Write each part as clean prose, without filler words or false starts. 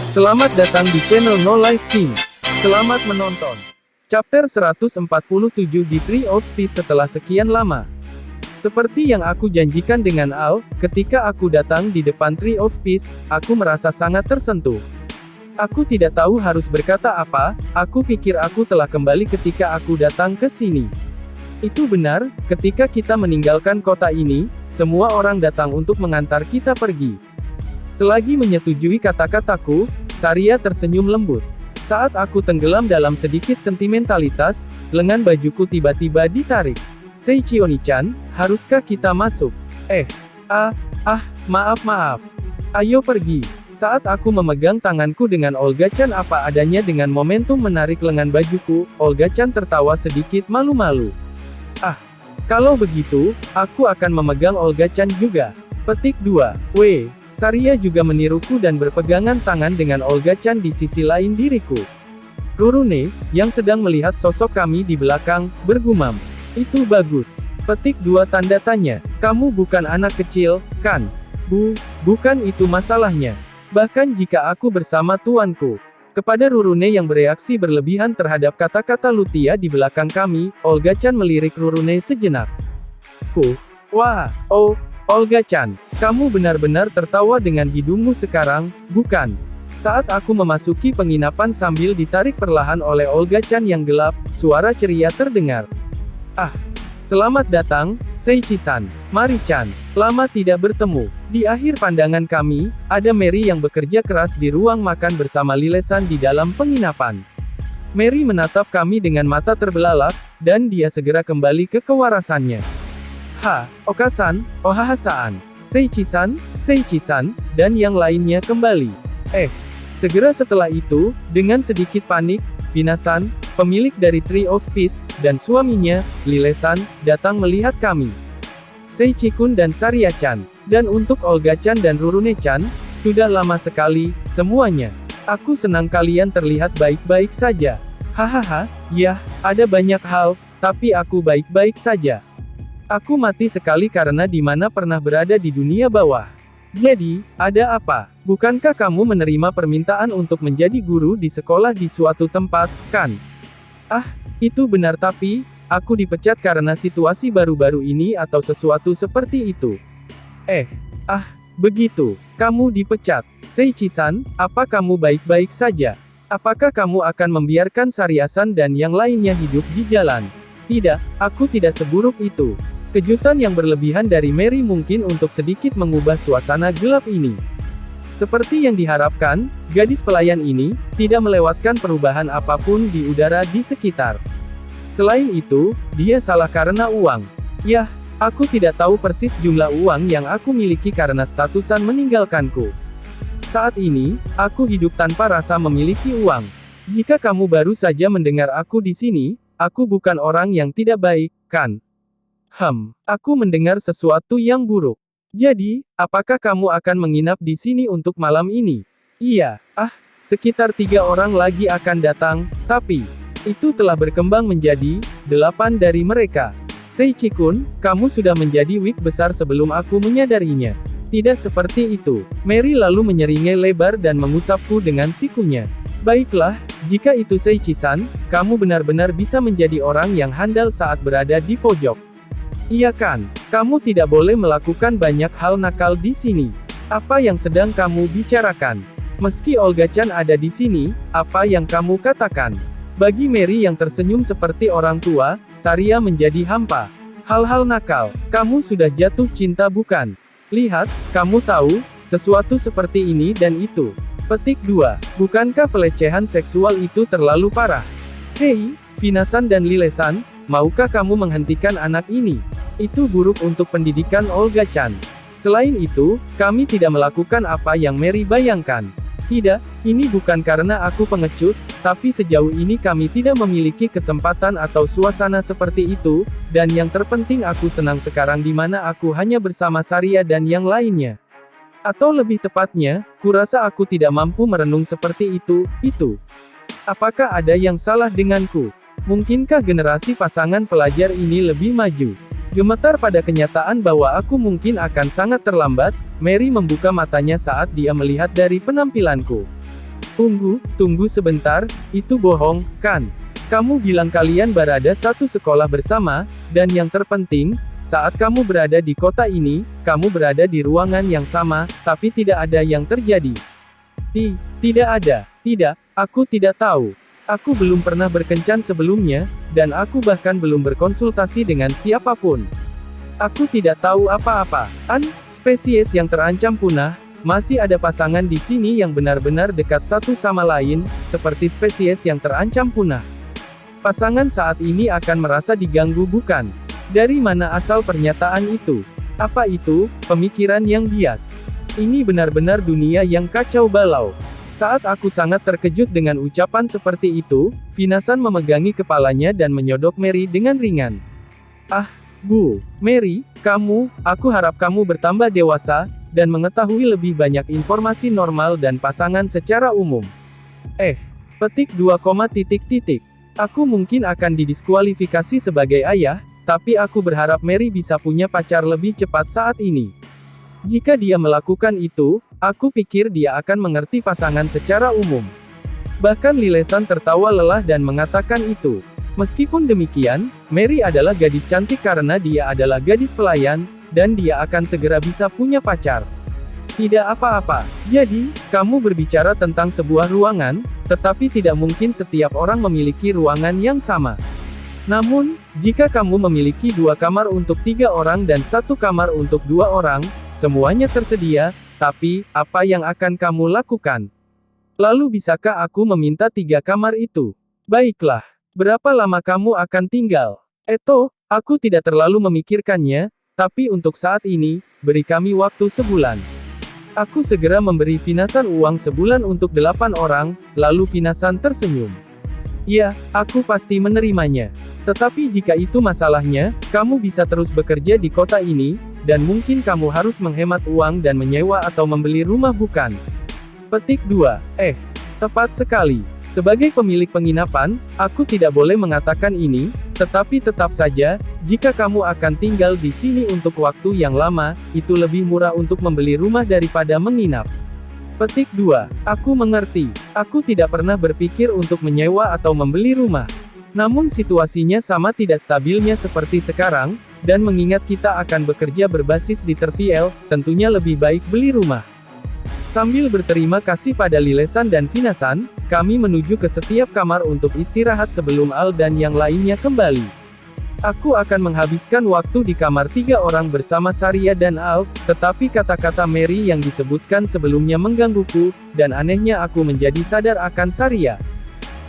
Selamat datang di channel No Life King. Selamat menonton. Chapter 147 di Tree of Peace. Setelah sekian lama. Seperti yang aku janjikan dengan Al, ketika aku datang di depan Tree of Peace, aku merasa sangat tersentuh. Aku tidak tahu harus berkata apa, aku pikir aku telah kembali ketika aku datang ke sini. Itu benar, ketika kita meninggalkan kota ini, semua orang datang untuk mengantar kita pergi. Selagi menyetujui kata-kataku, Saria tersenyum lembut. Saat aku tenggelam dalam sedikit sentimentalitas, lengan bajuku tiba-tiba ditarik. Seiichi Oni-chan, haruskah kita masuk? Maaf. Ayo pergi. Saat aku memegang tanganku dengan Olga-chan apa adanya dengan momentum menarik lengan bajuku, Olga-chan tertawa sedikit malu-malu. Kalau begitu, aku akan memegang Olga-chan juga. Petik 2. Saria juga meniruku dan berpegangan tangan dengan Olga-chan di sisi lain diriku. Rurune, yang sedang melihat sosok kami di belakang, bergumam. Itu bagus. Petik 2 tanda tanya. Kamu bukan anak kecil, kan? Bukan itu masalahnya. Bahkan jika aku bersama tuanku. Kepada Rurune yang bereaksi berlebihan terhadap kata-kata Lutia di belakang kami, Olga-chan melirik Rurune sejenak. Olga-chan, kamu benar-benar tertawa dengan hidungmu sekarang, bukan? Saat aku memasuki penginapan sambil ditarik perlahan oleh Olga-chan yang gelap, suara ceria terdengar. Selamat datang, Seiichi-san. Mari-chan. Lama tidak bertemu. Di akhir pandangan kami, ada Mary yang bekerja keras di ruang makan bersama Lile-san di dalam penginapan. Mary menatap kami dengan mata terbelalak, dan dia segera kembali ke kewarasannya. Oka-san, Ohaha-san, Seiichi-san, dan yang lainnya kembali. Segera setelah itu, dengan sedikit panik, Vina-san, pemilik dari Tree of Peace, dan suaminya, Lile-san, datang melihat kami. Seiichi-kun dan Saria-chan, dan untuk Olga-chan dan Rurune-chan, sudah lama sekali, semuanya. Aku senang kalian terlihat baik-baik saja. Ya, ada banyak hal, tapi aku baik-baik saja. Aku mati sekali karena di mana pernah berada di dunia bawah. Jadi, ada apa? Bukankah kamu menerima permintaan untuk menjadi guru di sekolah di suatu tempat, kan? Itu benar tapi, aku dipecat karena situasi baru-baru ini atau sesuatu seperti itu. Begitu. Kamu dipecat. Seiichi-san, apa kamu baik-baik saja? Apakah kamu akan membiarkan Saria-san dan yang lainnya hidup di jalan? Tidak, aku tidak seburuk itu. Kejutan yang berlebihan dari Mary mungkin untuk sedikit mengubah suasana gelap ini. Seperti yang diharapkan, gadis pelayan ini, tidak melewatkan perubahan apapun di udara di sekitar. Selain itu, dia salah karena uang. Yah, aku tidak tahu persis jumlah uang yang aku miliki karena statusan meninggalkanku. Saat ini, aku hidup tanpa rasa memiliki uang. Jika kamu baru saja mendengar aku di sini, aku bukan orang yang tidak baik, kan? Aku mendengar sesuatu yang buruk. Jadi, apakah kamu akan menginap di sini untuk malam ini? Iya, sekitar 3 orang lagi akan datang, tapi, itu telah berkembang menjadi 8 dari mereka. Seiichi-kun, kamu sudah menjadi wig besar sebelum aku menyadarinya. Tidak seperti itu. Mary lalu menyeringai lebar dan mengusapku dengan sikunya. Baiklah, jika itu Seiichi-san, kamu benar-benar bisa menjadi orang yang handal saat berada di pojok. Iya kan? Kamu tidak boleh melakukan banyak hal nakal di sini. Apa yang sedang kamu bicarakan? Meski Olga-chan ada di sini, apa yang kamu katakan? Bagi Mary yang tersenyum seperti orang tua, Saria menjadi hampa. Hal-hal nakal. Kamu sudah jatuh cinta bukan? Lihat, kamu tahu, sesuatu seperti ini dan itu. Petik 2. Bukankah pelecehan seksual itu terlalu parah? Hei, Vina-san dan Lile-san, maukah kamu menghentikan anak ini? Itu buruk untuk pendidikan Olga-chan. Selain itu, kami tidak melakukan apa yang Mary bayangkan. Tidak, ini bukan karena aku pengecut, tapi sejauh ini kami tidak memiliki kesempatan atau suasana seperti itu, dan yang terpenting aku senang sekarang di mana aku hanya bersama Saria dan yang lainnya. Atau lebih tepatnya, kurasa aku tidak mampu merenung seperti itu. Apakah ada yang salah denganku? Mungkinkah generasi pasangan pelajar ini lebih maju? Gemetar pada kenyataan bahwa aku mungkin akan sangat terlambat, Mary membuka matanya saat dia melihat dari penampilanku. Tunggu sebentar, itu bohong, kan? Kamu bilang kalian berada satu sekolah bersama, dan yang terpenting, saat kamu berada di kota ini, kamu berada di ruangan yang sama, tapi tidak ada yang terjadi. Tidak ada. Tidak, aku tidak tahu. Aku belum pernah berkencan sebelumnya, dan aku bahkan belum berkonsultasi dengan siapapun. Aku tidak tahu apa-apa. Spesies yang terancam punah, masih ada pasangan di sini yang benar-benar dekat satu sama lain, seperti spesies yang terancam punah. Pasangan saat ini akan merasa diganggu, bukan? Dari mana asal pernyataan itu? Apa itu pemikiran yang bias? Ini benar-benar dunia yang kacau balau. Saat aku sangat terkejut dengan ucapan seperti itu, Vinasan memegangi kepalanya dan menyodok Mary dengan ringan. Bu, Mary, aku harap kamu bertambah dewasa, dan mengetahui lebih banyak informasi normal dan pasangan secara umum. Petik 2, Aku mungkin akan didiskualifikasi sebagai ayah, tapi aku berharap Mary bisa punya pacar lebih cepat saat ini. Jika dia melakukan itu, aku pikir dia akan mengerti pasangan secara umum. Bahkan Lilesan tertawa lelah dan mengatakan itu. Meskipun demikian, Mary adalah gadis cantik karena dia adalah gadis pelayan, dan dia akan segera bisa punya pacar. Tidak apa-apa. Jadi, kamu berbicara tentang sebuah ruangan, tetapi tidak mungkin setiap orang memiliki ruangan yang sama. Namun, jika kamu memiliki 2 kamar untuk 3 orang dan 1 kamar untuk 2 orang, semuanya tersedia, tapi, apa yang akan kamu lakukan? Lalu bisakah aku meminta 3 kamar itu? Baiklah. Berapa lama kamu akan tinggal? Aku tidak terlalu memikirkannya, tapi untuk saat ini, beri kami waktu sebulan. Aku segera memberi Vinasan uang sebulan untuk 8 orang, lalu Vinasan tersenyum. Ya, aku pasti menerimanya. Tetapi jika itu masalahnya, kamu bisa terus bekerja di kota ini, dan mungkin kamu harus menghemat uang dan menyewa atau membeli rumah, bukan? Petik 2. Tepat sekali. Sebagai pemilik penginapan, aku tidak boleh mengatakan ini, tetapi tetap saja, jika kamu akan tinggal di sini untuk waktu yang lama, itu lebih murah untuk membeli rumah daripada menginap. Petik 2. Aku mengerti. Aku tidak pernah berpikir untuk menyewa atau membeli rumah. Namun situasinya sama tidak stabilnya seperti sekarang, dan mengingat kita akan bekerja berbasis di Terviel, tentunya lebih baik beli rumah. Sambil berterima kasih pada Lilesan dan Vinasan, kami menuju ke setiap kamar untuk istirahat sebelum Al dan yang lainnya kembali. Aku akan menghabiskan waktu di kamar 3 orang bersama Saria dan Al, tetapi kata-kata Mary yang disebutkan sebelumnya menggangguku, dan anehnya aku menjadi sadar akan Saria.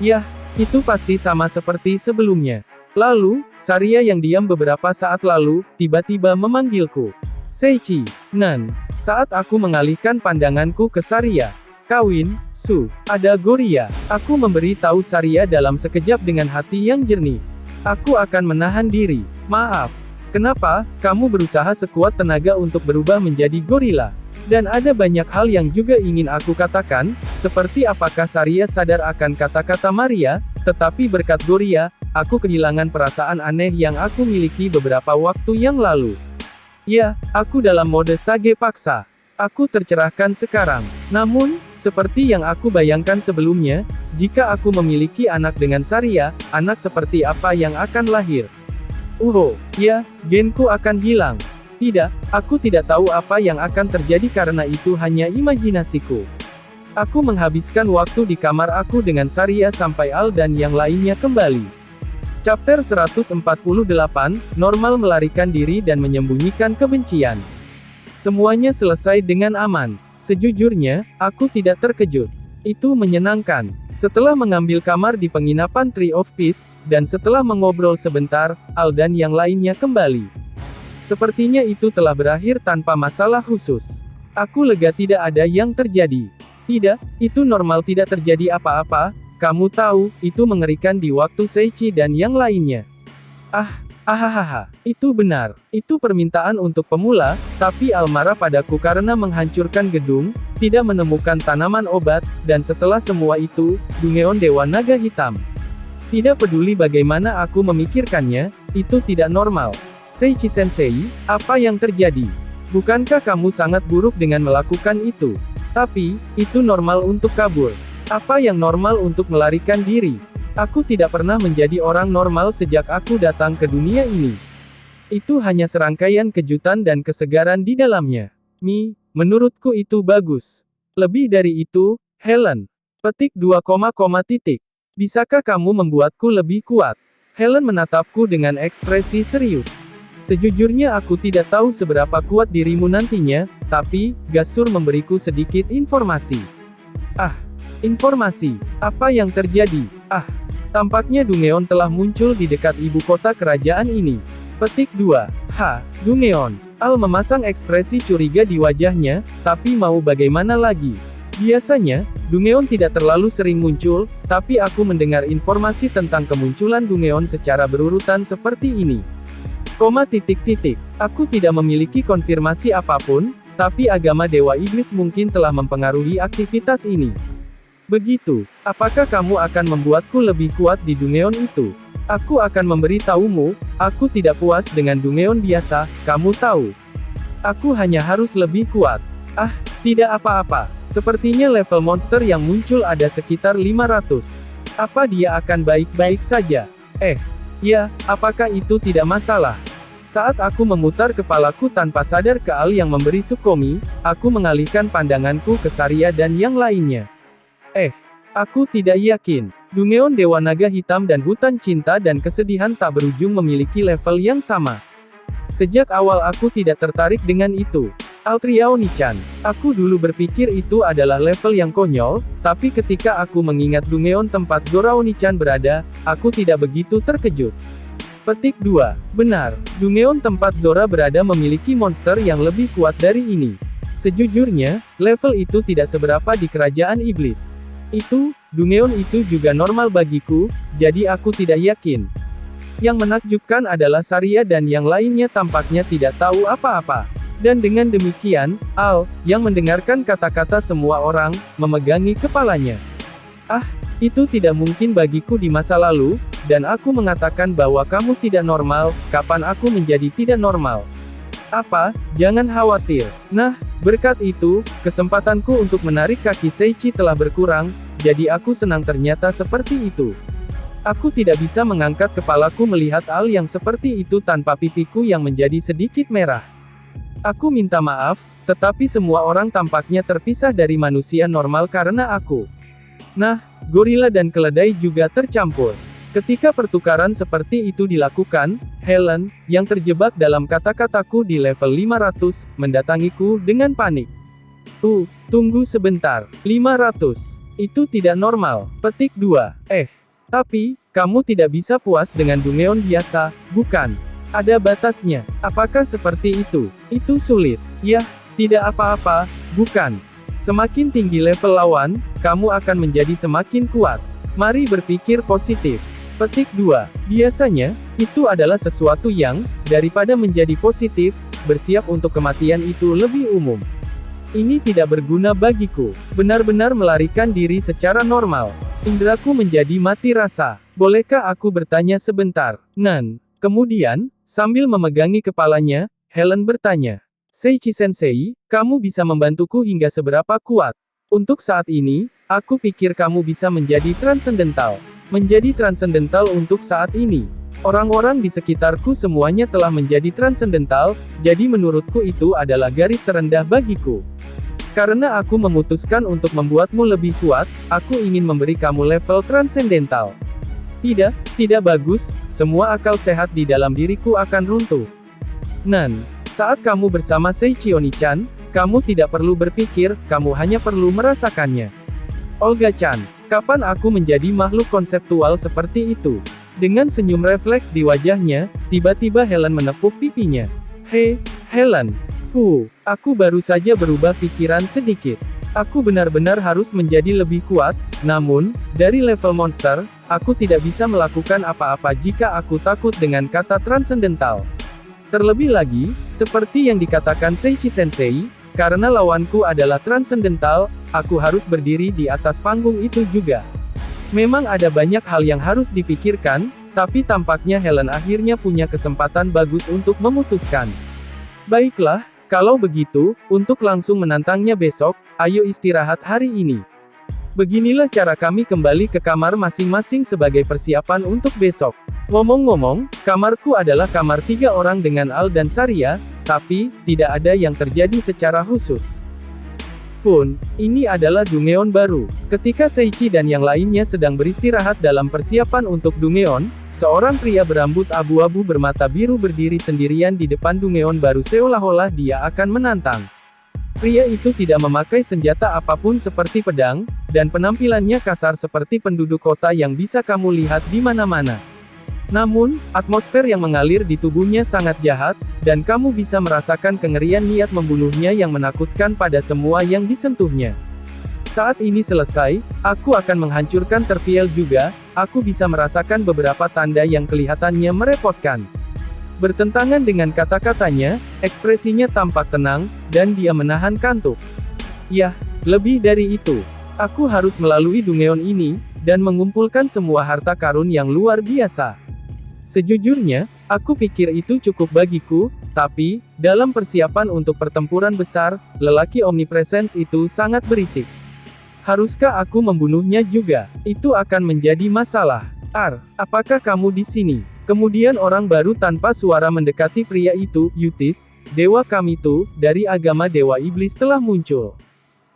Yah, itu pasti sama seperti sebelumnya. Lalu, Saria yang diam beberapa saat lalu, tiba-tiba memanggilku. Seichi, Nan. Saat aku mengalihkan pandanganku ke Saria. Kawin, ada Goria. Aku memberi tahu Saria dalam sekejap dengan hati yang jernih. Aku akan menahan diri. Maaf. Kenapa, kamu berusaha sekuat tenaga untuk berubah menjadi gorila? Dan ada banyak hal yang juga ingin aku katakan, seperti apakah Saria sadar akan kata-kata Maria, tetapi berkat Goria, aku kehilangan perasaan aneh yang aku miliki beberapa waktu yang lalu. Ya, aku dalam mode sage paksa. Aku tercerahkan sekarang. Namun, seperti yang aku bayangkan sebelumnya, jika aku memiliki anak dengan Saria, anak seperti apa yang akan lahir? Ya, genku akan hilang. Tidak, aku tidak tahu apa yang akan terjadi karena itu hanya imajinasiku. Aku menghabiskan waktu di kamar aku dengan Saria sampai Al dan yang lainnya kembali. Chapter 148, Normal melarikan diri dan menyembunyikan kebencian. Semuanya selesai dengan aman. Sejujurnya, aku tidak terkejut. Itu menyenangkan. Setelah mengambil kamar di penginapan Tree of Peace, dan setelah mengobrol sebentar, Al dan yang lainnya kembali. Sepertinya itu telah berakhir tanpa masalah khusus. Aku lega tidak ada yang terjadi. Tidak, itu normal tidak terjadi apa-apa. Kamu tahu, itu mengerikan di waktu Seichi dan yang lainnya. Itu benar. Itu permintaan untuk pemula, tapi Al marah padaku karena menghancurkan gedung, tidak menemukan tanaman obat, dan setelah semua itu, Dungeon Dewa Naga Hitam. Tidak peduli bagaimana aku memikirkannya, itu tidak normal. Seichi Sensei, apa yang terjadi? Bukankah kamu sangat buruk dengan melakukan itu? Tapi, itu normal untuk kabur. Apa yang normal untuk melarikan diri? Aku tidak pernah menjadi orang normal sejak aku datang ke dunia ini. Itu hanya serangkaian kejutan dan kesegaran di dalamnya. Menurutku itu bagus. Lebih dari itu, Helen. Petik 2, titik. Bisakah kamu membuatku lebih kuat? Helen menatapku dengan ekspresi serius. Sejujurnya aku tidak tahu seberapa kuat dirimu nantinya, tapi, Gasur memberiku sedikit informasi. Informasi. Apa yang terjadi? Tampaknya Dungeon telah muncul di dekat ibu kota kerajaan ini. Petik 2. Dungeon. Al memasang ekspresi curiga di wajahnya, tapi mau bagaimana lagi? Biasanya, Dungeon tidak terlalu sering muncul, tapi aku mendengar informasi tentang kemunculan Dungeon secara berurutan seperti ini. Aku tidak memiliki konfirmasi apapun, tapi agama Dewa Iblis mungkin telah mempengaruhi aktivitas ini. Begitu, apakah kamu akan membuatku lebih kuat di Dungeon itu? Aku akan memberitahumu, aku tidak puas dengan Dungeon biasa, kamu tahu. Aku hanya harus lebih kuat. Tidak apa-apa. Sepertinya level monster yang muncul ada sekitar 500. Apa dia akan baik-baik saja? Ya, apakah itu tidak masalah? Saat aku memutar kepalaku tanpa sadar ke Al yang memberi Sukomi, aku mengalihkan pandanganku ke Saria dan yang lainnya. Aku tidak yakin. Dungeon Dewa Naga Hitam dan Hutan Cinta dan Kesedihan tak berujung memiliki level yang sama. Sejak awal aku tidak tertarik dengan itu. Altria Onichan. Aku dulu berpikir itu adalah level yang konyol, tapi ketika aku mengingat Dungeon tempat Zora Onichan berada, aku tidak begitu terkejut. Petik 2. Benar, Dungeon tempat Zora berada memiliki monster yang lebih kuat dari ini. Sejujurnya, level itu tidak seberapa di kerajaan iblis. Dungeon itu juga normal bagiku, jadi aku tidak yakin. Yang menakjubkan adalah Saria dan yang lainnya tampaknya tidak tahu apa-apa. Dan dengan demikian, Al, yang mendengarkan kata-kata semua orang, memegangi kepalanya. Itu tidak mungkin bagiku di masa lalu, dan aku mengatakan bahwa kamu tidak normal, kapan aku menjadi tidak normal? Jangan khawatir. Berkat itu, kesempatanku untuk menarik kaki Seichi telah berkurang, jadi aku senang ternyata seperti itu. Aku tidak bisa mengangkat kepalaku melihat Al yang seperti itu tanpa pipiku yang menjadi sedikit merah. Aku minta maaf, tetapi semua orang tampaknya terpisah dari manusia normal karena aku. Gorila dan keledai juga tercampur. Ketika pertukaran seperti itu dilakukan, Helen, yang terjebak dalam kata-kataku di level 500, mendatangiku dengan panik. Tunggu sebentar. 500. Itu tidak normal. Petik 2. Tapi, kamu tidak bisa puas dengan Dungeon biasa, bukan? Ada batasnya. Apakah seperti itu? Itu sulit. Yah, tidak apa-apa, bukan? Semakin tinggi level lawan, kamu akan menjadi semakin kuat. Mari berpikir positif. Petik 2. Biasanya, itu adalah sesuatu yang, daripada menjadi positif, bersiap untuk kematian itu lebih umum. Ini tidak berguna bagiku. Benar-benar melarikan diri secara normal. Indraku menjadi mati rasa. Bolehkah aku bertanya sebentar? Kemudian, sambil memegangi kepalanya, Helen bertanya. Seichi Sensei, kamu bisa membantuku hingga seberapa kuat? Untuk saat ini, aku pikir kamu bisa menjadi transcendental. Menjadi transcendental untuk saat ini. Orang-orang di sekitarku semuanya telah menjadi transcendental, jadi menurutku itu adalah garis terendah bagiku. Karena aku memutuskan untuk membuatmu lebih kuat, aku ingin memberi kamu level transcendental. Tidak bagus, semua akal sehat di dalam diriku akan runtuh. Saat kamu bersama Seichi Onichan, kamu tidak perlu berpikir, kamu hanya perlu merasakannya. Olga-chan, kapan aku menjadi makhluk konseptual seperti itu? Dengan senyum refleks di wajahnya, tiba-tiba Helen menepuk pipinya. Helen. Aku baru saja berubah pikiran sedikit. Aku benar-benar harus menjadi lebih kuat, namun, dari level monster, aku tidak bisa melakukan apa-apa jika aku takut dengan kata transcendental. Terlebih lagi, seperti yang dikatakan Seichi Sensei, karena lawanku adalah transcendental, aku harus berdiri di atas panggung itu juga. Memang ada banyak hal yang harus dipikirkan, tapi tampaknya Helen akhirnya punya kesempatan bagus untuk memutuskan. Baiklah, kalau begitu, untuk langsung menantangnya besok, ayo istirahat hari ini. Beginilah cara kami kembali ke kamar masing-masing sebagai persiapan untuk besok. Ngomong-ngomong, kamarku adalah kamar 3 orang dengan Al dan Saria, tapi, tidak ada yang terjadi secara khusus. Fun, ini adalah Dungeon baru. Ketika Seichi dan yang lainnya sedang beristirahat dalam persiapan untuk Dungeon, seorang pria berambut abu-abu bermata biru berdiri sendirian di depan Dungeon baru seolah-olah dia akan menantang. Pria itu tidak memakai senjata apapun seperti pedang, dan penampilannya kasar seperti penduduk kota yang bisa kamu lihat di mana-mana. Namun, atmosfer yang mengalir di tubuhnya sangat jahat, dan kamu bisa merasakan kengerian niat membunuhnya yang menakutkan pada semua yang disentuhnya. Saat ini selesai, aku akan menghancurkan Terfiel juga, aku bisa merasakan beberapa tanda yang kelihatannya merepotkan. Bertentangan dengan kata-katanya, ekspresinya tampak tenang, dan dia menahan kantuk. Yah, lebih dari itu. Aku harus melalui Dungeon ini, dan mengumpulkan semua harta karun yang luar biasa. Sejujurnya, aku pikir itu cukup bagiku, tapi, dalam persiapan untuk pertempuran besar, lelaki omnipresence itu sangat berisik. Haruskah aku membunuhnya juga? Itu akan menjadi masalah. Apakah kamu di sini? Kemudian orang baru tanpa suara mendekati pria itu, Yutis, dewa Kamitu, dari agama Dewa Iblis telah muncul.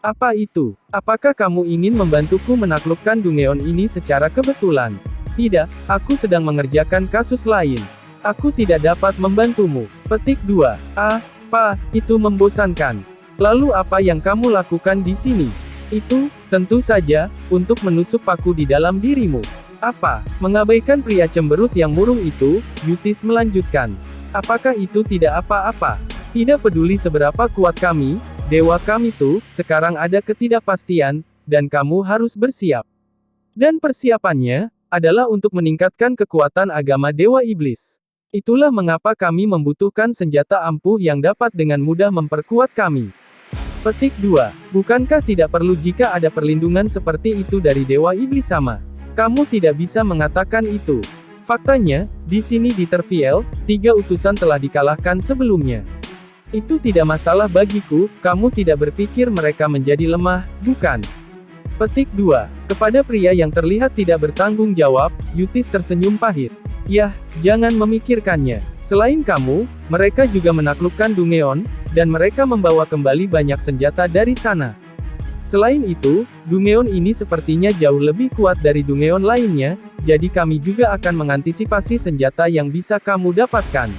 Apa itu? Apakah kamu ingin membantuku menaklukkan Dungeon ini secara kebetulan? Tidak, aku sedang mengerjakan kasus lain. Aku tidak dapat membantumu. Petik 2. Itu membosankan. Lalu apa yang kamu lakukan di sini? Itu, tentu saja, untuk menusuk paku di dalam dirimu. Apa? Mengabaikan pria cemberut yang murung itu, Yutis melanjutkan. Apakah itu tidak apa-apa? Tidak peduli seberapa kuat kami, dewa Kamitu, sekarang ada ketidakpastian, dan kamu harus bersiap. Dan persiapannya, adalah untuk meningkatkan kekuatan agama Dewa Iblis. Itulah mengapa kami membutuhkan senjata ampuh yang dapat dengan mudah memperkuat kami. Petik 2. Bukankah tidak perlu jika ada perlindungan seperti itu dari Dewa Iblis sama? Kamu tidak bisa mengatakan itu. Faktanya, di sini di Terfiel, 3 utusan telah dikalahkan sebelumnya. Itu tidak masalah bagiku, kamu tidak berpikir mereka menjadi lemah, bukan? Petik 2. Kepada pria yang terlihat tidak bertanggung jawab, Yutis tersenyum pahit. Yah, jangan memikirkannya. Selain kamu, mereka juga menaklukkan Dungeon, dan mereka membawa kembali banyak senjata dari sana. Selain itu, Dungeon ini sepertinya jauh lebih kuat dari Dungeon lainnya, jadi kami juga akan mengantisipasi senjata yang bisa kamu dapatkan.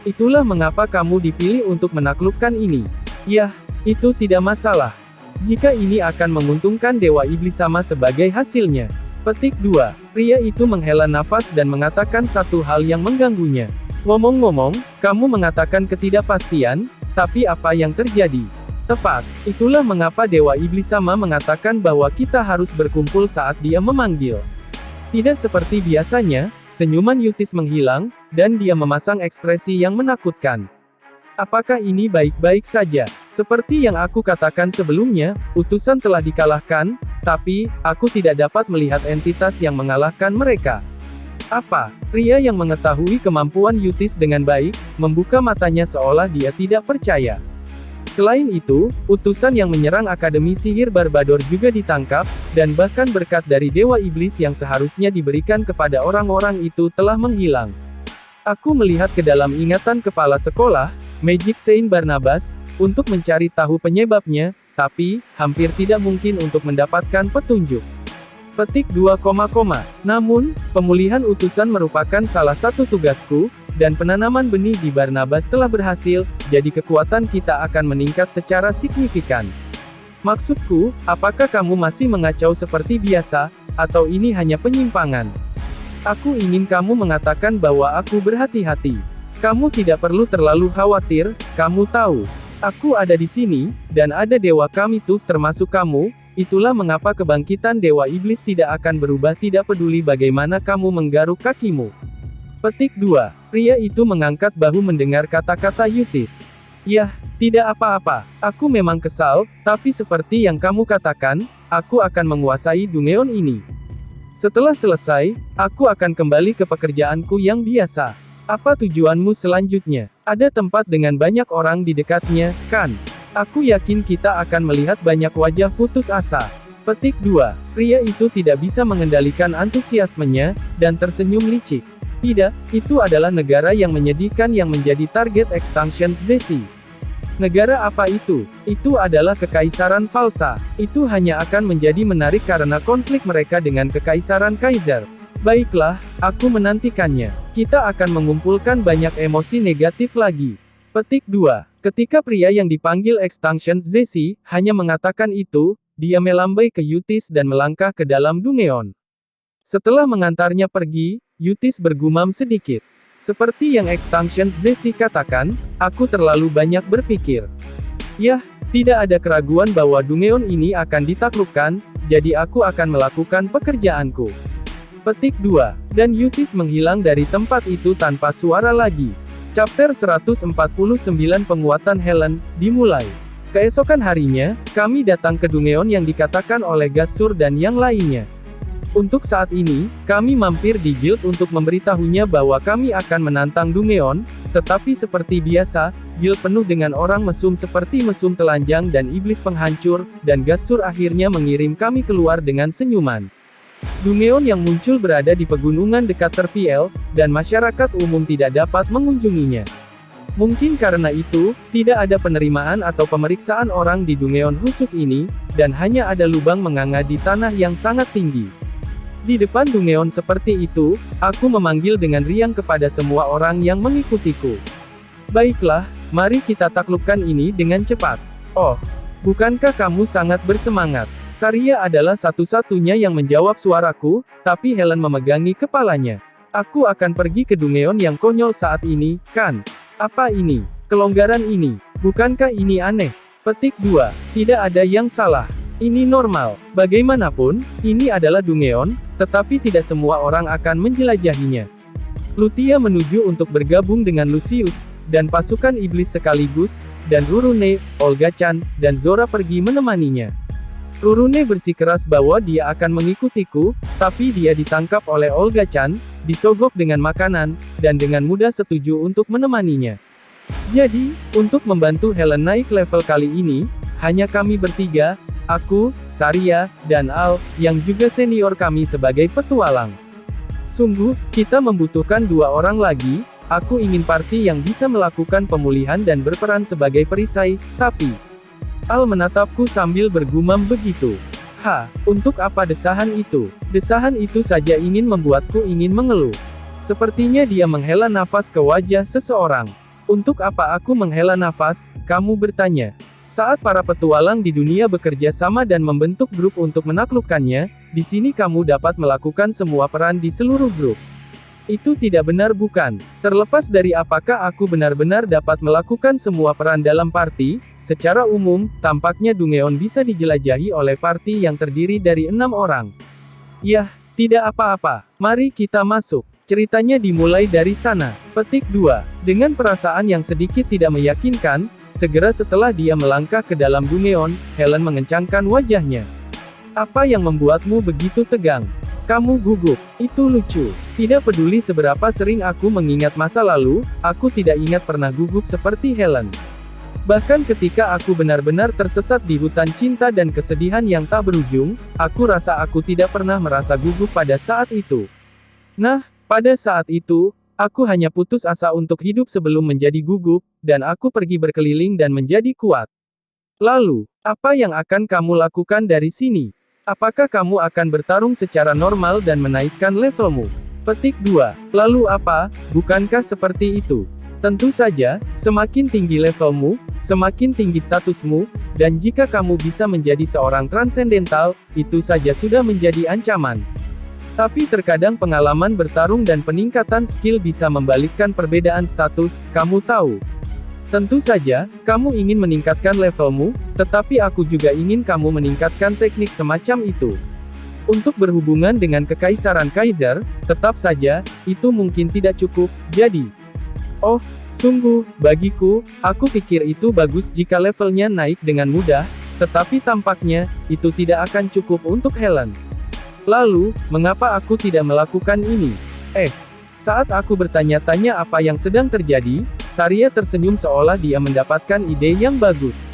Itulah mengapa kamu dipilih untuk menaklukkan ini. Yah, itu tidak masalah. Jika ini akan menguntungkan Dewa Iblis sama sebagai hasilnya. Petik 2. Pria itu menghela nafas dan mengatakan satu hal yang mengganggunya. Ngomong-ngomong, kamu mengatakan ketidakpastian, tapi apa yang terjadi? Tepat, itulah mengapa Dewa Iblis sama mengatakan bahwa kita harus berkumpul saat dia memanggil. Tidak seperti biasanya, senyuman Yutis menghilang, dan dia memasang ekspresi yang menakutkan. Apakah ini baik-baik saja? Seperti yang aku katakan sebelumnya, utusan telah dikalahkan, tapi, aku tidak dapat melihat entitas yang mengalahkan mereka. Apa? Pria yang mengetahui kemampuan Yutis dengan baik, membuka matanya seolah dia tidak percaya. Selain itu, utusan yang menyerang Akademi Sihir Barbador juga ditangkap, dan bahkan berkat dari Dewa Iblis yang seharusnya diberikan kepada orang-orang itu telah menghilang. Aku melihat ke dalam ingatan kepala sekolah, Magic Saint Barnabas, untuk mencari tahu penyebabnya, tapi, hampir tidak mungkin untuk mendapatkan petunjuk. Petik 2, namun, pemulihan utusan merupakan salah satu tugasku, dan penanaman benih di Barnabas telah berhasil, jadi kekuatan kita akan meningkat secara signifikan. Maksudku, apakah kamu masih mengacau seperti biasa, atau ini hanya penyimpangan? Aku ingin kamu mengatakan bahwa aku berhati-hati. Kamu tidak perlu terlalu khawatir, kamu tahu. Aku ada di sini, dan ada Dewa Kamitu, termasuk kamu, itulah mengapa kebangkitan Dewa Iblis tidak akan berubah tidak peduli bagaimana kamu menggaruk kakimu. Petik 2. Pria itu mengangkat bahu mendengar kata-kata Yutis. Yah, tidak apa-apa, aku memang kesal, tapi seperti yang kamu katakan, aku akan menguasai Dungeon ini. Setelah selesai, aku akan kembali ke pekerjaanku yang biasa. Apa tujuanmu selanjutnya? Ada tempat dengan banyak orang di dekatnya, kan? Aku yakin kita akan melihat banyak wajah putus asa. Petik 2. Pria itu tidak bisa mengendalikan antusiasmenya, dan tersenyum licik. Tidak, itu adalah negara yang menyedihkan yang menjadi target extinction, Zesi. Negara apa itu? Itu adalah kekaisaran Falsa. Itu hanya akan menjadi menarik karena konflik mereka dengan kekaisaran Kaiser. Baiklah, aku menantikannya. Kita akan mengumpulkan banyak emosi negatif lagi. Petik 2. Ketika pria yang dipanggil Extinction, Zesi, hanya mengatakan itu, dia melambai ke Yutis dan melangkah ke dalam Dungeon. Setelah mengantarnya pergi, Yutis bergumam sedikit. Seperti yang Extinction, Zesi katakan, aku terlalu banyak berpikir. Yah, tidak ada keraguan bahwa Dungeon ini akan ditaklukkan, jadi aku akan melakukan pekerjaanku. Petik 2. Dan Yutis menghilang dari tempat itu tanpa suara lagi. Chapter 149 Penguatan Helen, dimulai. Keesokan harinya, kami datang ke Dungeon yang dikatakan oleh Gasur dan yang lainnya. Untuk saat ini, kami mampir di guild untuk memberitahunya bahwa kami akan menantang Dungeon, tetapi seperti biasa, guild penuh dengan orang mesum seperti mesum telanjang dan iblis penghancur, dan Gasur akhirnya mengirim kami keluar dengan senyuman. Dungeon yang muncul berada di pegunungan dekat Terviel, dan masyarakat umum tidak dapat mengunjunginya. Mungkin karena itu, tidak ada penerimaan atau pemeriksaan orang di Dungeon khusus ini, dan hanya ada lubang menganga di tanah yang sangat tinggi. Di depan Dungeon seperti itu, aku memanggil dengan riang kepada semua orang yang mengikutiku. Baiklah, mari kita taklukkan ini dengan cepat. Oh, bukankah kamu sangat bersemangat? Saria adalah satu-satunya yang menjawab suaraku, tapi Helen memegangi kepalanya. Aku akan pergi ke Dungeon yang konyol saat ini, kan? Apa ini? Kelonggaran ini? Bukankah ini aneh? Petik 2. Tidak ada yang salah. Ini normal. Bagaimanapun, ini adalah Dungeon, tetapi tidak semua orang akan menjelajahinya. Lutia menuju untuk bergabung dengan Lucius, dan pasukan iblis sekaligus, dan Rurune, Olga-chan, dan Zora pergi menemaninya. Rurune bersikeras bahwa dia akan mengikutiku, tapi dia ditangkap oleh Olga-chan, disogok dengan makanan, dan dengan mudah setuju untuk menemaninya. Jadi, untuk membantu Helen naik level kali ini, hanya kami bertiga, aku, Saria, dan Al, yang juga senior kami sebagai petualang. Sungguh, kita membutuhkan 2 orang lagi. Aku ingin party yang bisa melakukan pemulihan dan berperan sebagai perisai, tapi... Al menatapku sambil bergumam begitu. Untuk apa desahan itu? Desahan itu saja ingin membuatku ingin mengeluh. Sepertinya dia menghela nafas ke wajah seseorang. Untuk apa aku menghela nafas? Kamu bertanya. Saat para petualang di dunia bekerja sama dan membentuk grup untuk menaklukkannya, di sini kamu dapat melakukan semua peran di seluruh grup. Itu tidak benar bukan? Terlepas dari apakah aku benar-benar dapat melakukan semua peran dalam party, secara umum, tampaknya Dungeon bisa dijelajahi oleh party yang terdiri dari 6 orang. Yah, tidak apa-apa. Mari kita masuk. Ceritanya dimulai dari sana. Petik 2. Dengan perasaan yang sedikit tidak meyakinkan, segera setelah dia melangkah ke dalam Dungeon, Helen mengencangkan wajahnya. Apa yang membuatmu begitu tegang? Kamu gugup. Itu lucu. Tidak peduli seberapa sering aku mengingat masa lalu, aku tidak ingat pernah gugup seperti Helen. Bahkan ketika aku benar-benar tersesat di hutan cinta dan kesedihan yang tak berujung, aku rasa aku tidak pernah merasa gugup pada saat itu. Nah, pada saat itu, aku hanya putus asa untuk hidup sebelum menjadi gugup, dan aku pergi berkeliling dan menjadi kuat. Lalu, apa yang akan kamu lakukan dari sini? Apakah kamu akan bertarung secara normal dan menaikkan levelmu? Petik 2. Lalu apa? Bukankah seperti itu? Tentu saja, semakin tinggi levelmu, semakin tinggi statusmu, dan jika kamu bisa menjadi seorang transendental, itu saja sudah menjadi ancaman. Tapi terkadang pengalaman bertarung dan peningkatan skill bisa membalikkan perbedaan status, kamu tahu. Tentu saja, kamu ingin meningkatkan levelmu, tetapi aku juga ingin kamu meningkatkan teknik semacam itu. Untuk berhubungan dengan kekaisaran Kaiser, tetap saja, itu mungkin tidak cukup, jadi. Oh, sungguh, bagiku, aku pikir itu bagus jika levelnya naik dengan mudah, tetapi tampaknya, itu tidak akan cukup untuk Helen. Lalu, mengapa aku tidak melakukan ini? Saat aku bertanya-tanya apa yang sedang terjadi, Saria tersenyum seolah dia mendapatkan ide yang bagus.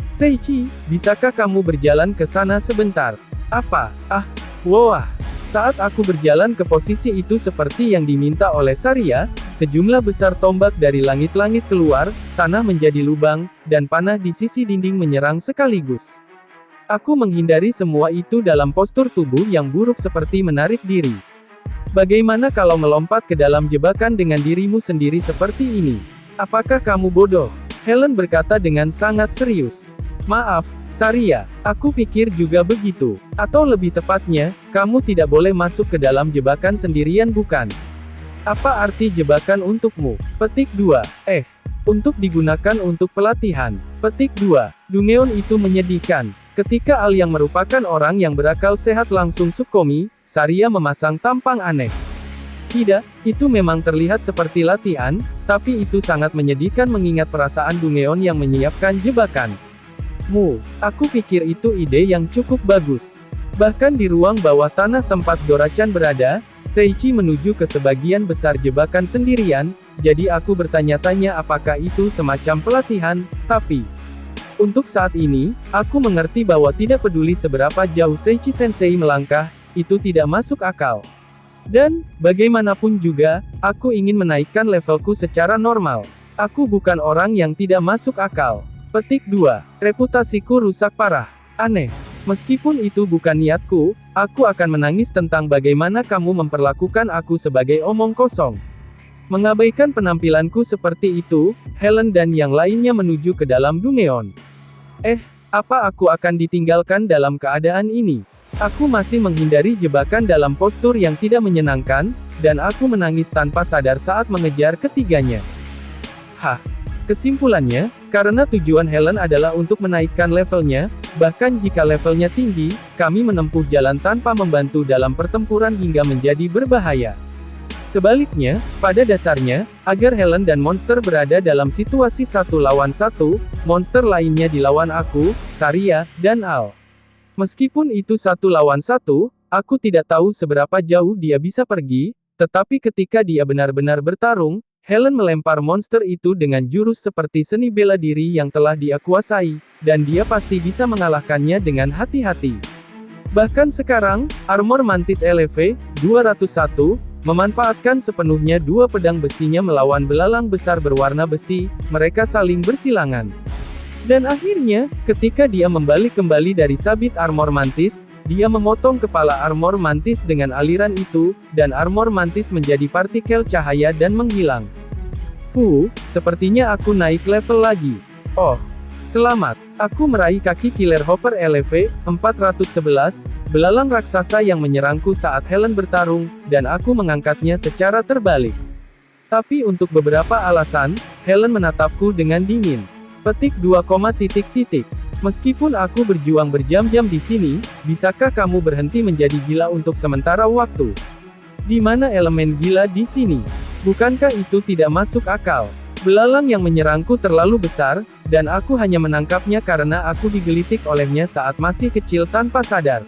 Seichi, bisakah kamu berjalan ke sana sebentar? Apa? Ah, wah. Saat aku berjalan ke posisi itu seperti yang diminta oleh Saria, sejumlah besar tombak dari langit-langit keluar, tanah menjadi lubang, dan panah di sisi dinding menyerang sekaligus. Aku menghindari semua itu dalam postur tubuh yang buruk seperti menarik diri. Bagaimana kalau melompat ke dalam jebakan dengan dirimu sendiri seperti ini? Apakah kamu bodoh? Helen berkata dengan sangat serius. Maaf, Saria, aku pikir juga begitu. Atau lebih tepatnya, kamu tidak boleh masuk ke dalam jebakan sendirian bukan? Apa arti jebakan untukmu? Petik 2. Untuk digunakan untuk pelatihan. Petik 2. Dungeon itu menyedihkan. Ketika Al yang merupakan orang yang berakal sehat langsung Sukomi, Saria memasang tampang aneh. Tidak, itu memang terlihat seperti latihan, tapi itu sangat menyedihkan mengingat perasaan Dungeon yang menyiapkan jebakan. Aku pikir itu ide yang cukup bagus. Bahkan di ruang bawah tanah tempat Zorachan berada, Seichi menuju ke sebagian besar jebakan sendirian, jadi aku bertanya-tanya apakah itu semacam pelatihan, tapi untuk saat ini, aku mengerti bahwa tidak peduli seberapa jauh Seichi Sensei melangkah, itu tidak masuk akal. Dan, bagaimanapun juga, aku ingin menaikkan levelku secara normal. Aku bukan orang yang tidak masuk akal. Petik 2. Reputasiku rusak parah. Aneh. Meskipun itu bukan niatku, aku akan menangis tentang bagaimana kamu memperlakukan aku sebagai omong kosong. Mengabaikan penampilanku seperti itu, Helen dan yang lainnya menuju ke dalam Dungeon. Apa aku akan ditinggalkan dalam keadaan ini? Aku masih menghindari jebakan dalam postur yang tidak menyenangkan, dan aku menangis tanpa sadar saat mengejar ketiganya. Kesimpulannya, karena tujuan Helen adalah untuk menaikkan levelnya, bahkan jika levelnya tinggi, kami menempuh jalan tanpa membantu dalam pertempuran hingga menjadi berbahaya. Sebaliknya, pada dasarnya, agar Helen dan monster berada dalam situasi 1 lawan 1, monster lainnya dilawan aku, Saria, dan Al. Meskipun itu 1 lawan 1, aku tidak tahu seberapa jauh dia bisa pergi, tetapi ketika dia benar-benar bertarung, Helen melempar monster itu dengan jurus seperti seni bela diri yang telah dia kuasai, dan dia pasti bisa mengalahkannya dengan hati-hati. Bahkan sekarang, armor mantis LV 201 memanfaatkan sepenuhnya 2 pedang besinya melawan belalang besar berwarna besi, mereka saling bersilangan. Dan akhirnya, ketika dia membalik kembali dari sabit armor mantis, dia memotong kepala armor mantis dengan aliran itu, dan armor mantis menjadi partikel cahaya dan menghilang. Sepertinya aku naik level lagi. Oh, selamat. Aku meraih kaki Killer Hopper LV 411, belalang raksasa yang menyerangku saat Helen bertarung, dan aku mengangkatnya secara terbalik. Tapi untuk beberapa alasan, Helen menatapku dengan dingin. Petik 2, Meskipun aku berjuang berjam-jam di sini, bisakah kamu berhenti menjadi gila untuk sementara waktu? Di mana elemen gila di sini? Bukankah itu tidak masuk akal? Belalang yang menyerangku terlalu besar, dan aku hanya menangkapnya karena aku digelitik olehnya saat masih kecil tanpa sadar.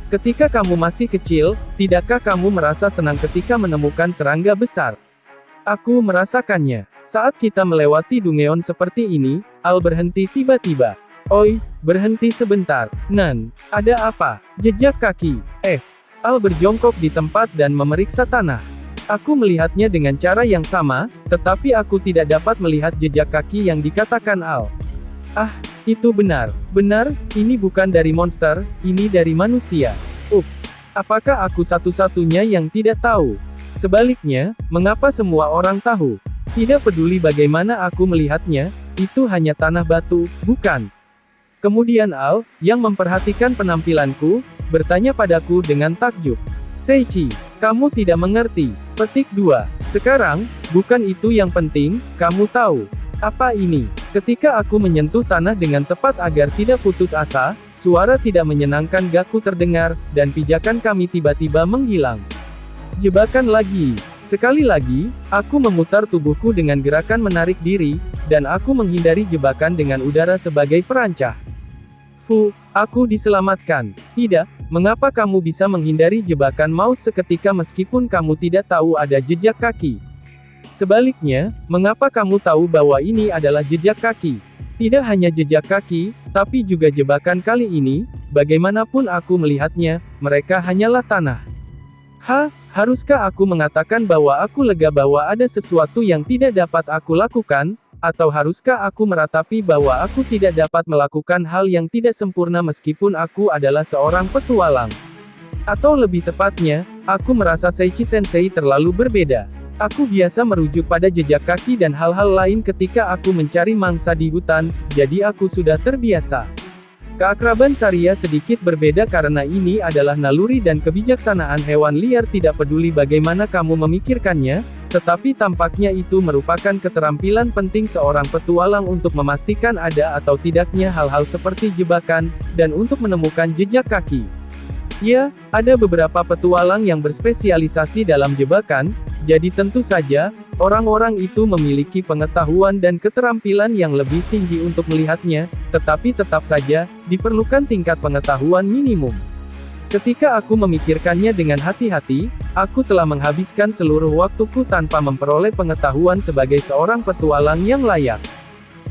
Ketika kamu masih kecil, tidakkah kamu merasa senang ketika menemukan serangga besar? Aku merasakannya. Saat kita melewati Dungeon seperti ini, Al berhenti tiba-tiba. Oi, berhenti sebentar. Nan, ada apa? Jejak kaki. Al berjongkok di tempat dan memeriksa tanah. Aku melihatnya dengan cara yang sama, tetapi aku tidak dapat melihat jejak kaki yang dikatakan Al. Itu benar. Benar, ini bukan dari monster, ini dari manusia. Ups, apakah aku satu-satunya yang tidak tahu? Sebaliknya, mengapa semua orang tahu? Tidak peduli bagaimana aku melihatnya, itu hanya tanah batu, bukan? Kemudian Al, yang memperhatikan penampilanku, bertanya padaku dengan takjub. Seichi, kamu tidak mengerti. Petik 2. Sekarang, bukan itu yang penting, kamu tahu. Apa ini? Ketika aku menyentuh tanah dengan tepat agar tidak putus asa, suara tidak menyenangkan Gaku terdengar, dan pijakan kami tiba-tiba menghilang. Jebakan lagi. Sekali lagi, aku memutar tubuhku dengan gerakan menarik diri, dan aku menghindari jebakan dengan udara sebagai perancah. Aku diselamatkan. Tidak, mengapa kamu bisa menghindari jebakan maut seketika meskipun kamu tidak tahu ada jejak kaki? Sebaliknya, mengapa kamu tahu bahwa ini adalah jejak kaki? Tidak hanya jejak kaki, tapi juga jebakan kali ini, bagaimanapun aku melihatnya, mereka hanyalah tanah. Haruskah aku mengatakan bahwa aku lega bahwa ada sesuatu yang tidak dapat aku lakukan? Atau haruskah aku meratapi bahwa aku tidak dapat melakukan hal yang tidak sempurna meskipun aku adalah seorang petualang? Atau lebih tepatnya, aku merasa Seiichi Sensei terlalu berbeda. Aku biasa merujuk pada jejak kaki dan hal-hal lain ketika aku mencari mangsa di hutan, jadi aku sudah terbiasa. Keakraban Saria sedikit berbeda karena ini adalah naluri dan kebijaksanaan hewan liar tidak peduli bagaimana kamu memikirkannya, tetapi tampaknya itu merupakan keterampilan penting seorang petualang untuk memastikan ada atau tidaknya hal-hal seperti jebakan, dan untuk menemukan jejak kaki. Ya, ada beberapa petualang yang berspesialisasi dalam jebakan, jadi tentu saja, orang-orang itu memiliki pengetahuan dan keterampilan yang lebih tinggi untuk melihatnya, tetapi tetap saja, diperlukan tingkat pengetahuan minimum. Ketika aku memikirkannya dengan hati-hati, aku telah menghabiskan seluruh waktuku tanpa memperoleh pengetahuan sebagai seorang petualang yang layak.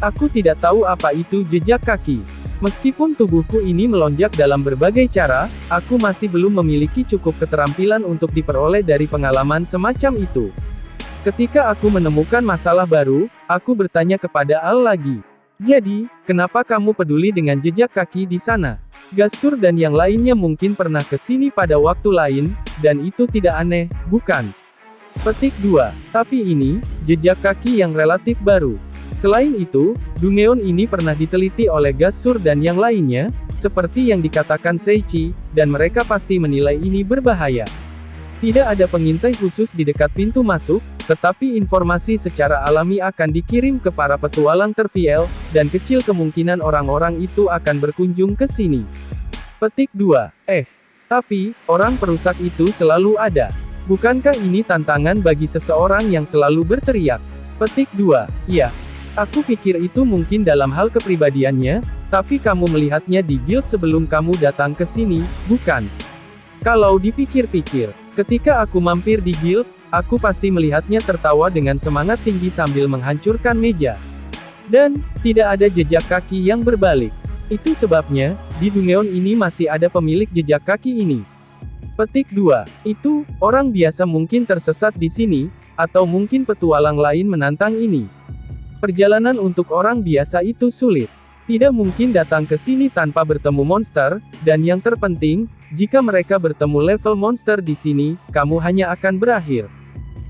Aku tidak tahu apa itu jejak kaki. Meskipun tubuhku ini melonjak dalam berbagai cara, aku masih belum memiliki cukup keterampilan untuk diperoleh dari pengalaman semacam itu. Ketika aku menemukan masalah baru, aku bertanya kepada Al lagi. Jadi, kenapa kamu peduli dengan jejak kaki di sana? Gasur dan yang lainnya mungkin pernah ke sini pada waktu lain, dan itu tidak aneh, bukan? Petik 2. Tapi ini, jejak kaki yang relatif baru. Selain itu, Dungeon ini pernah diteliti oleh Gasur dan yang lainnya, seperti yang dikatakan Seiichi, dan mereka pasti menilai ini berbahaya. Tidak ada pengintai khusus di dekat pintu masuk, tetapi informasi secara alami akan dikirim ke para petualang terfiel, dan kecil kemungkinan orang-orang itu akan berkunjung ke sini. Petik 2. Tapi, orang perusak itu selalu ada. Bukankah ini tantangan bagi seseorang yang selalu berteriak? Petik 2. Iya. Aku pikir itu mungkin dalam hal kepribadiannya, tapi kamu melihatnya di guild sebelum kamu datang ke sini, bukan? Kalau dipikir-pikir, ketika aku mampir di guild, aku pasti melihatnya tertawa dengan semangat tinggi sambil menghancurkan meja. Dan, tidak ada jejak kaki yang berbalik. Itu sebabnya, di Dungeon ini masih ada pemilik jejak kaki ini. Petik 2. Itu, orang biasa mungkin tersesat di sini, atau mungkin petualang lain menantang ini. Perjalanan untuk orang biasa itu sulit. Tidak mungkin datang ke sini tanpa bertemu monster, dan yang terpenting, jika mereka bertemu level monster di sini, kamu hanya akan berakhir.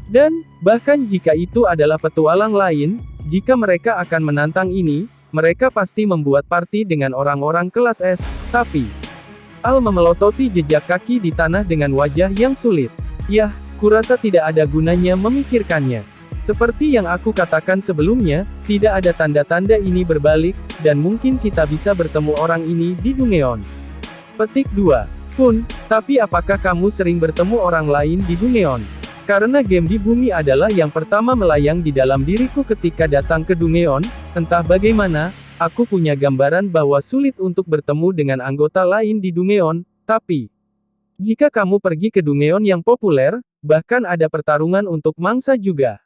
Dan, bahkan jika itu adalah petualang lain, jika mereka akan menantang ini, mereka pasti membuat party dengan orang-orang kelas S, tapi... Al memelototi jejak kaki di tanah dengan wajah yang sulit. Yah, kurasa tidak ada gunanya memikirkannya. Seperti yang aku katakan sebelumnya, tidak ada tanda-tanda ini berbalik, dan mungkin kita bisa bertemu orang ini di Dungeon. Petik 2. Fun, tapi apakah kamu sering bertemu orang lain di Dungeon? Karena game di bumi adalah yang pertama melayang di dalam diriku ketika datang ke Dungeon, entah bagaimana, aku punya gambaran bahwa sulit untuk bertemu dengan anggota lain di Dungeon, tapi... Jika kamu pergi ke Dungeon yang populer, bahkan ada pertarungan untuk mangsa juga.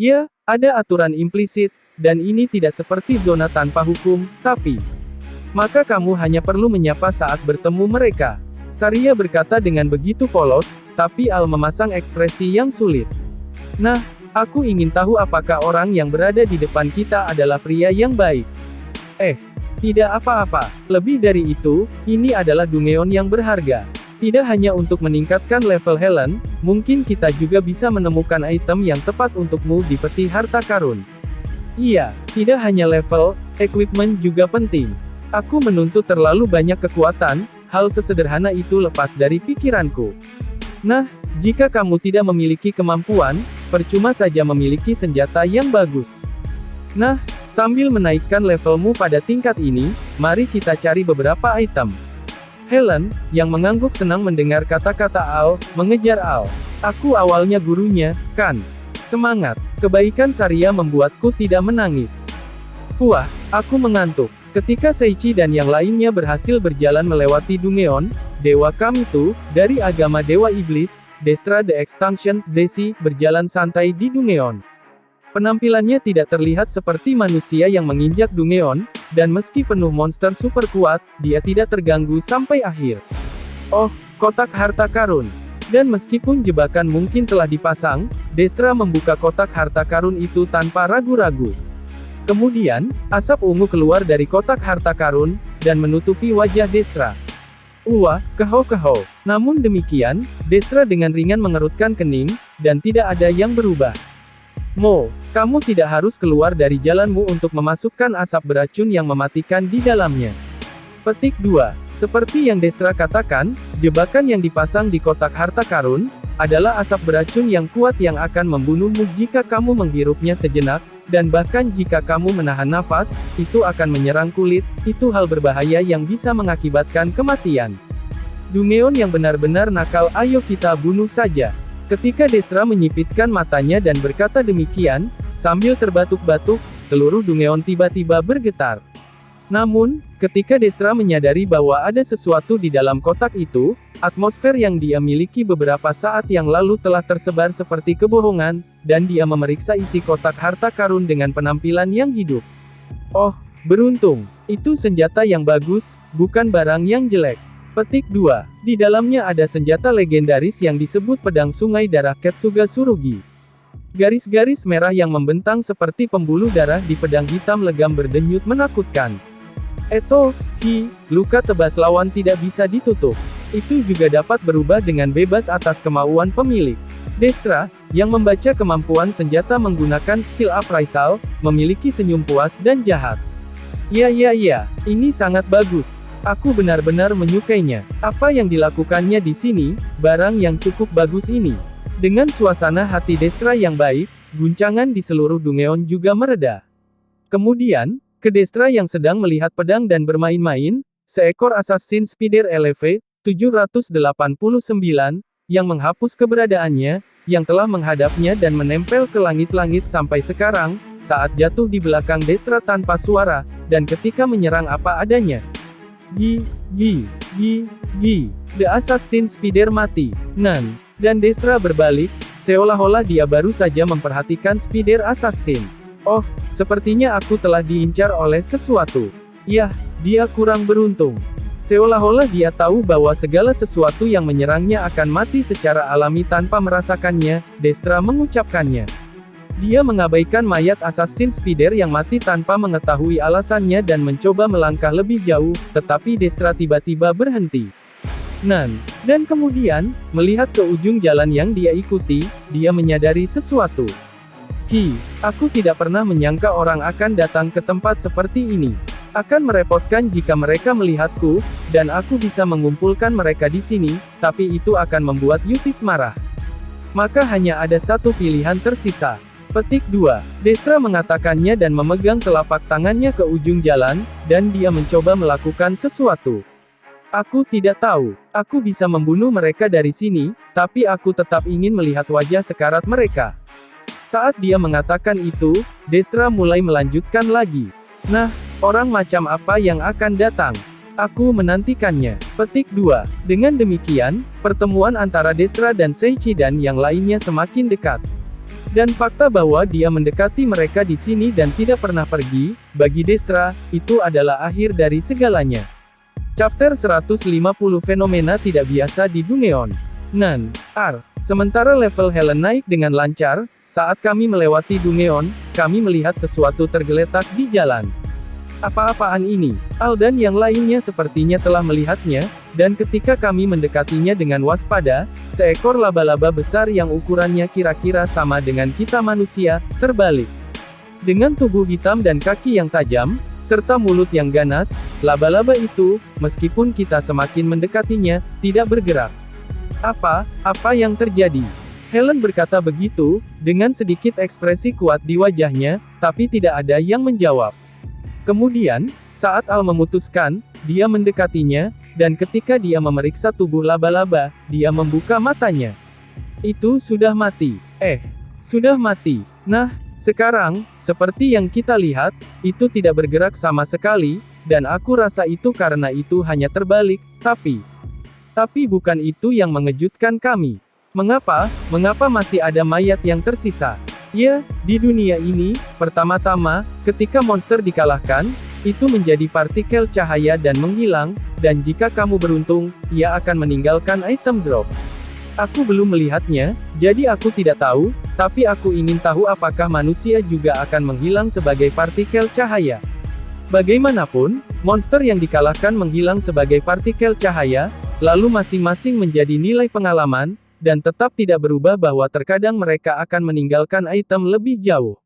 Ya, ada aturan implisit, dan ini tidak seperti zona tanpa hukum, tapi... Maka kamu hanya perlu menyapa saat bertemu mereka. Saria berkata dengan begitu polos, tapi Al memasang ekspresi yang sulit. Nah, aku ingin tahu apakah orang yang berada di depan kita adalah pria yang baik. Tidak apa-apa. Lebih dari itu, ini adalah Dungeon yang berharga. Tidak hanya untuk meningkatkan level Helen, mungkin kita juga bisa menemukan item yang tepat untukmu di peti harta karun. Iya, tidak hanya level, equipment juga penting. Aku menuntut terlalu banyak kekuatan, hal sesederhana itu lepas dari pikiranku. Nah, jika kamu tidak memiliki kemampuan, percuma saja memiliki senjata yang bagus. Nah, sambil menaikkan levelmu pada tingkat ini, mari kita cari beberapa item. Helen, yang mengangguk senang mendengar kata-kata Al, mengejar Al. Aku awalnya gurunya, kan? Semangat. Kebaikan Saria membuatku tidak menangis. Fuah, aku mengantuk. Ketika Seiichi dan yang lainnya berhasil berjalan melewati Dungeon, Dewa Kamitu, dari agama Dewa Iblis, Destra the Extinction, Zesi, berjalan santai di Dungeon. Penampilannya tidak terlihat seperti manusia yang menginjak Dungeon, dan meski penuh monster super kuat, dia tidak terganggu sampai akhir. Oh, kotak harta karun. Dan meskipun jebakan mungkin telah dipasang, Destra membuka kotak harta karun itu tanpa ragu-ragu. Kemudian, asap ungu keluar dari kotak harta karun, dan menutupi wajah Destra. Wah, keho-keho. Namun demikian, Destra dengan ringan mengerutkan kening, dan tidak ada yang berubah. Mo, kamu tidak harus keluar dari jalanmu untuk memasukkan asap beracun yang mematikan di dalamnya. Petik 2. Seperti yang Destra katakan, jebakan yang dipasang di kotak harta karun, adalah asap beracun yang kuat yang akan membunuhmu jika kamu menghirupnya sejenak, dan bahkan jika kamu menahan nafas, itu akan menyerang kulit, itu hal berbahaya yang bisa mengakibatkan kematian. Dungeon yang benar-benar nakal, ayo kita bunuh saja. Ketika Destra menyipitkan matanya dan berkata demikian, sambil terbatuk-batuk, seluruh Dungeon tiba-tiba bergetar. Namun, ketika Destra menyadari bahwa ada sesuatu di dalam kotak itu, atmosfer yang dia miliki beberapa saat yang lalu telah tersebar seperti kebohongan, dan dia memeriksa isi kotak harta karun dengan penampilan yang hidup. Oh, beruntung. Itu senjata yang bagus, bukan barang yang jelek. Petik 2. Di dalamnya ada senjata legendaris yang disebut pedang sungai darah Ketsuga Tsurugi. Garis-garis merah yang membentang seperti pembuluh darah di pedang hitam legam berdenyut menakutkan. Luka tebas lawan tidak bisa ditutup. Itu juga dapat berubah dengan bebas atas kemauan pemilik. Destra, yang membaca kemampuan senjata menggunakan skill appraisal, memiliki senyum puas dan jahat. Ya, ini sangat bagus. Aku benar-benar menyukainya. Apa yang dilakukannya di sini, barang yang cukup bagus ini. Dengan suasana hati Destra yang baik, guncangan di seluruh Dungeon juga mereda. Kemudian, ke Destra yang sedang melihat pedang dan bermain-main, seekor Assassin Spider LV-789, yang menghapus keberadaannya, yang telah menghadapnya dan menempel ke langit-langit sampai sekarang, saat jatuh di belakang Destra tanpa suara, dan ketika menyerang apa adanya. The Assassin Spider mati. Dan Destra berbalik, seolah-olah dia baru saja memperhatikan Spider Assassin. Oh, sepertinya aku telah diincar oleh sesuatu. Yah, dia kurang beruntung. Seolah-olah dia tahu bahwa segala sesuatu yang menyerangnya akan mati secara alami tanpa merasakannya, Destra mengucapkannya. Dia mengabaikan mayat Assassin Spider yang mati tanpa mengetahui alasannya dan mencoba melangkah lebih jauh, tetapi Destra tiba-tiba berhenti. Dan kemudian, melihat ke ujung jalan yang dia ikuti, dia menyadari sesuatu. Aku tidak pernah menyangka orang akan datang ke tempat seperti ini. Akan merepotkan jika mereka melihatku, dan aku bisa mengumpulkan mereka di sini, tapi itu akan membuat Yutis marah. Maka hanya ada satu pilihan tersisa. Petik 2. Destra mengatakannya dan memegang telapak tangannya ke ujung jalan, dan dia mencoba melakukan sesuatu. Aku tidak tahu. Aku bisa membunuh mereka dari sini, tapi aku tetap ingin melihat wajah sekarat mereka. Saat dia mengatakan itu, Destra mulai melanjutkan lagi. Nah, orang macam apa yang akan datang? Aku menantikannya. Petik 2. Dengan demikian, pertemuan antara Destra dan Seichi dan yang lainnya semakin dekat. Dan fakta bahwa dia mendekati mereka di sini dan tidak pernah pergi, bagi Destra, itu adalah akhir dari segalanya. Chapter 150 Fenomena tidak biasa di Dungeon. Sementara level Helen naik dengan lancar, saat kami melewati Dungeon, kami melihat sesuatu tergeletak di jalan. Apa-apaan ini? Al dan yang lainnya sepertinya telah melihatnya, dan ketika kami mendekatinya dengan waspada, seekor laba-laba besar yang ukurannya kira-kira sama dengan kita manusia, terbalik. Dengan tubuh hitam dan kaki yang tajam, serta mulut yang ganas, laba-laba itu, meskipun kita semakin mendekatinya, tidak bergerak. Apa yang terjadi? Helen berkata begitu, dengan sedikit ekspresi kuat di wajahnya, tapi tidak ada yang menjawab. Kemudian, saat Al memutuskan, dia mendekatinya, dan ketika dia memeriksa tubuh laba-laba, dia membuka matanya. Itu sudah mati. Sudah mati. Nah, sekarang, seperti yang kita lihat, itu tidak bergerak sama sekali, dan aku rasa itu karena itu hanya terbalik, tapi bukan itu yang mengejutkan kami. Mengapa masih ada mayat yang tersisa? Ya, di dunia ini, pertama-tama, ketika monster dikalahkan, itu menjadi partikel cahaya dan menghilang, dan jika kamu beruntung, ia akan meninggalkan item drop. Aku belum melihatnya, jadi aku tidak tahu, tapi aku ingin tahu apakah manusia juga akan menghilang sebagai partikel cahaya. Bagaimanapun, monster yang dikalahkan menghilang sebagai partikel cahaya, lalu masing-masing menjadi nilai pengalaman, dan tetap tidak berubah bahwa terkadang mereka akan meninggalkan item lebih jauh.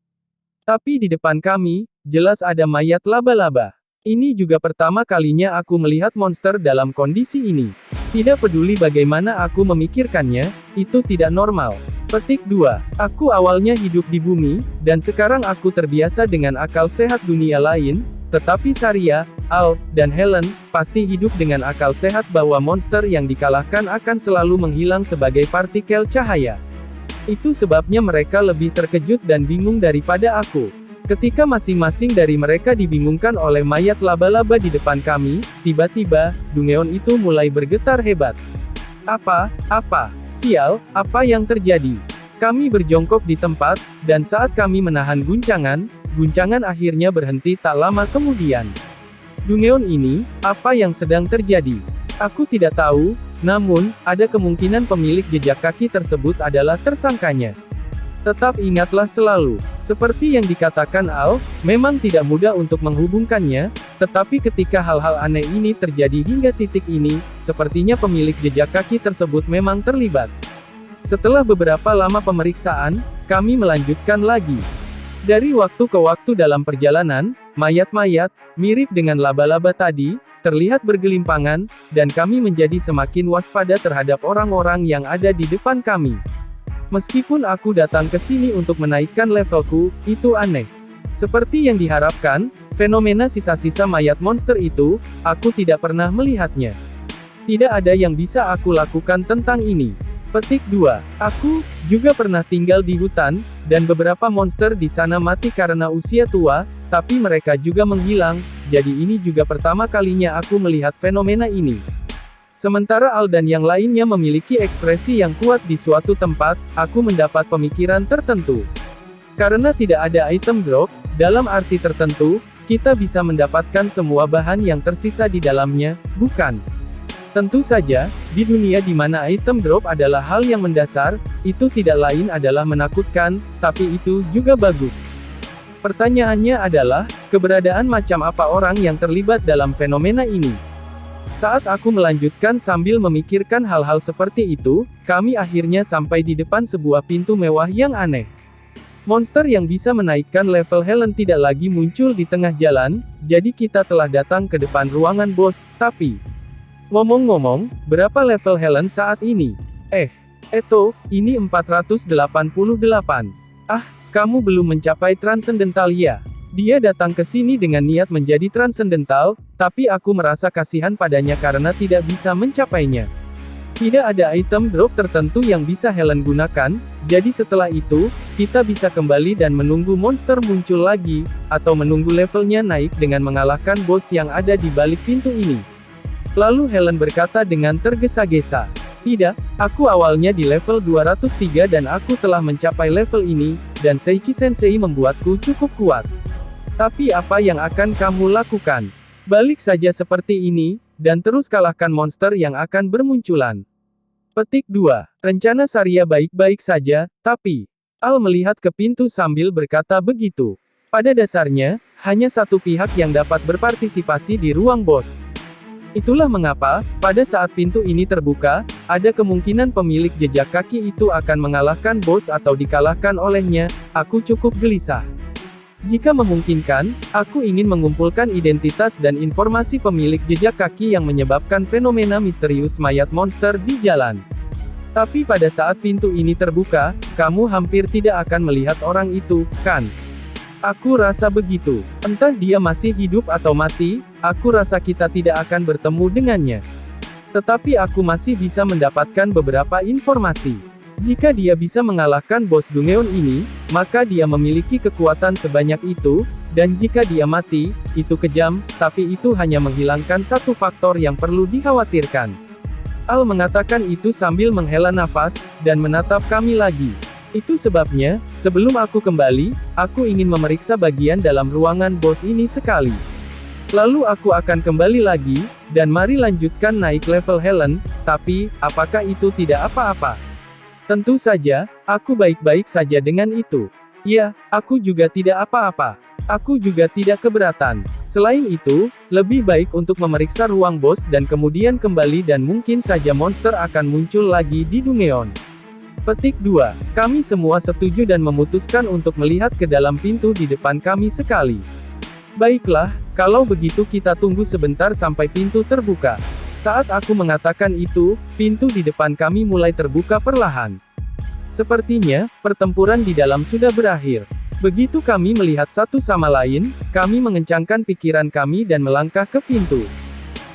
Tapi di depan kami, jelas ada mayat laba-laba. Ini juga pertama kalinya aku melihat monster dalam kondisi ini. Tidak peduli bagaimana aku memikirkannya, itu tidak normal. Petik 2. Aku awalnya hidup di bumi, dan sekarang aku terbiasa dengan akal sehat dunia lain, tetapi Saria, Al, dan Helen, pasti hidup dengan akal sehat bahwa monster yang dikalahkan akan selalu menghilang sebagai partikel cahaya. Itu sebabnya mereka lebih terkejut dan bingung daripada aku. Ketika masing-masing dari mereka dibingungkan oleh mayat laba-laba di depan kami, tiba-tiba, Dungeon itu mulai bergetar hebat. Apa, sial, apa yang terjadi? Kami berjongkok di tempat, dan saat kami menahan guncangan akhirnya berhenti tak lama kemudian. Dungeon ini, apa yang sedang terjadi? Aku tidak tahu, namun, ada kemungkinan pemilik jejak kaki tersebut adalah tersangkanya. Tetap ingatlah selalu, seperti yang dikatakan Al, memang tidak mudah untuk menghubungkannya, tetapi ketika hal-hal aneh ini terjadi hingga titik ini, sepertinya pemilik jejak kaki tersebut memang terlibat. Setelah beberapa lama pemeriksaan, kami melanjutkan lagi. Dari waktu ke waktu dalam perjalanan, mayat-mayat, mirip dengan laba-laba tadi, terlihat bergelimpangan, dan kami menjadi semakin waspada terhadap orang-orang yang ada di depan kami. Meskipun aku datang ke sini untuk menaikkan levelku, itu aneh. Seperti yang diharapkan, fenomena sisa-sisa mayat monster itu, aku tidak pernah melihatnya. Tidak ada yang bisa aku lakukan tentang ini. Petik 2. Aku juga pernah tinggal di hutan, dan beberapa monster di sana mati karena usia tua, tapi mereka juga menghilang, jadi ini juga pertama kalinya aku melihat fenomena ini. Sementara Al dan yang lainnya memiliki ekspresi yang kuat di suatu tempat, aku mendapat pemikiran tertentu. Karena tidak ada item drop, dalam arti tertentu, kita bisa mendapatkan semua bahan yang tersisa di dalamnya, bukan? Tentu saja, di dunia di mana item drop adalah hal yang mendasar, itu tidak lain adalah menakutkan, tapi itu juga bagus. Pertanyaannya adalah, keberadaan macam apa orang yang terlibat dalam fenomena ini? Saat aku melanjutkan sambil memikirkan hal-hal seperti itu, kami akhirnya sampai di depan sebuah pintu mewah yang aneh. Monster yang bisa menaikkan level Helen tidak lagi muncul di tengah jalan, jadi kita telah datang ke depan ruangan bos, tapi... Ngomong-ngomong, berapa level Helen saat ini? Ini 488. Ah, kamu belum mencapai Transcendental ya? Dia datang ke sini dengan niat menjadi Transcendental, tapi aku merasa kasihan padanya karena tidak bisa mencapainya. Tidak ada item drop tertentu yang bisa Helen gunakan, jadi setelah itu, kita bisa kembali dan menunggu monster muncul lagi, atau menunggu levelnya naik dengan mengalahkan bos yang ada di balik pintu ini. Lalu Helen berkata dengan tergesa-gesa. Tidak, aku awalnya di level 203 dan aku telah mencapai level ini, dan Seichi Sensei membuatku cukup kuat. Tapi apa yang akan kamu lakukan? Balik saja seperti ini, dan terus kalahkan monster yang akan bermunculan. Petik 2. Rencana Saria baik-baik saja, tapi... Al melihat ke pintu sambil berkata begitu. Pada dasarnya, hanya satu pihak yang dapat berpartisipasi di ruang bos. Itulah mengapa, pada saat pintu ini terbuka, ada kemungkinan pemilik jejak kaki itu akan mengalahkan bos atau dikalahkan olehnya. Aku cukup gelisah. Jika memungkinkan, aku ingin mengumpulkan identitas dan informasi pemilik jejak kaki yang menyebabkan fenomena misterius mayat monster di jalan. Tapi pada saat pintu ini terbuka, kamu hampir tidak akan melihat orang itu, kan? Aku rasa begitu. Entah dia masih hidup atau mati, aku rasa kita tidak akan bertemu dengannya. Tetapi aku masih bisa mendapatkan beberapa informasi. Jika dia bisa mengalahkan bos Dungeon ini, maka dia memiliki kekuatan sebanyak itu, dan jika dia mati, itu kejam, tapi itu hanya menghilangkan satu faktor yang perlu dikhawatirkan. Al mengatakan itu sambil menghela nafas, dan menatap kami lagi. Itu sebabnya, sebelum aku kembali, aku ingin memeriksa bagian dalam ruangan bos ini sekali. Lalu aku akan kembali lagi, dan mari lanjutkan naik level Helen, tapi, apakah itu tidak apa-apa? Tentu saja, aku baik-baik saja dengan itu. Ya, aku juga tidak apa-apa. Aku juga tidak keberatan. Selain itu, lebih baik untuk memeriksa ruang bos dan kemudian kembali dan mungkin saja monster akan muncul lagi di Dungeon. Petik 2. Kami semua setuju dan memutuskan untuk melihat ke dalam pintu di depan kami sekali. Baiklah, kalau begitu kita tunggu sebentar sampai pintu terbuka. Saat aku mengatakan itu, pintu di depan kami mulai terbuka perlahan. Sepertinya, pertempuran di dalam sudah berakhir. Begitu kami melihat satu sama lain, kami mengencangkan pikiran kami dan melangkah ke pintu.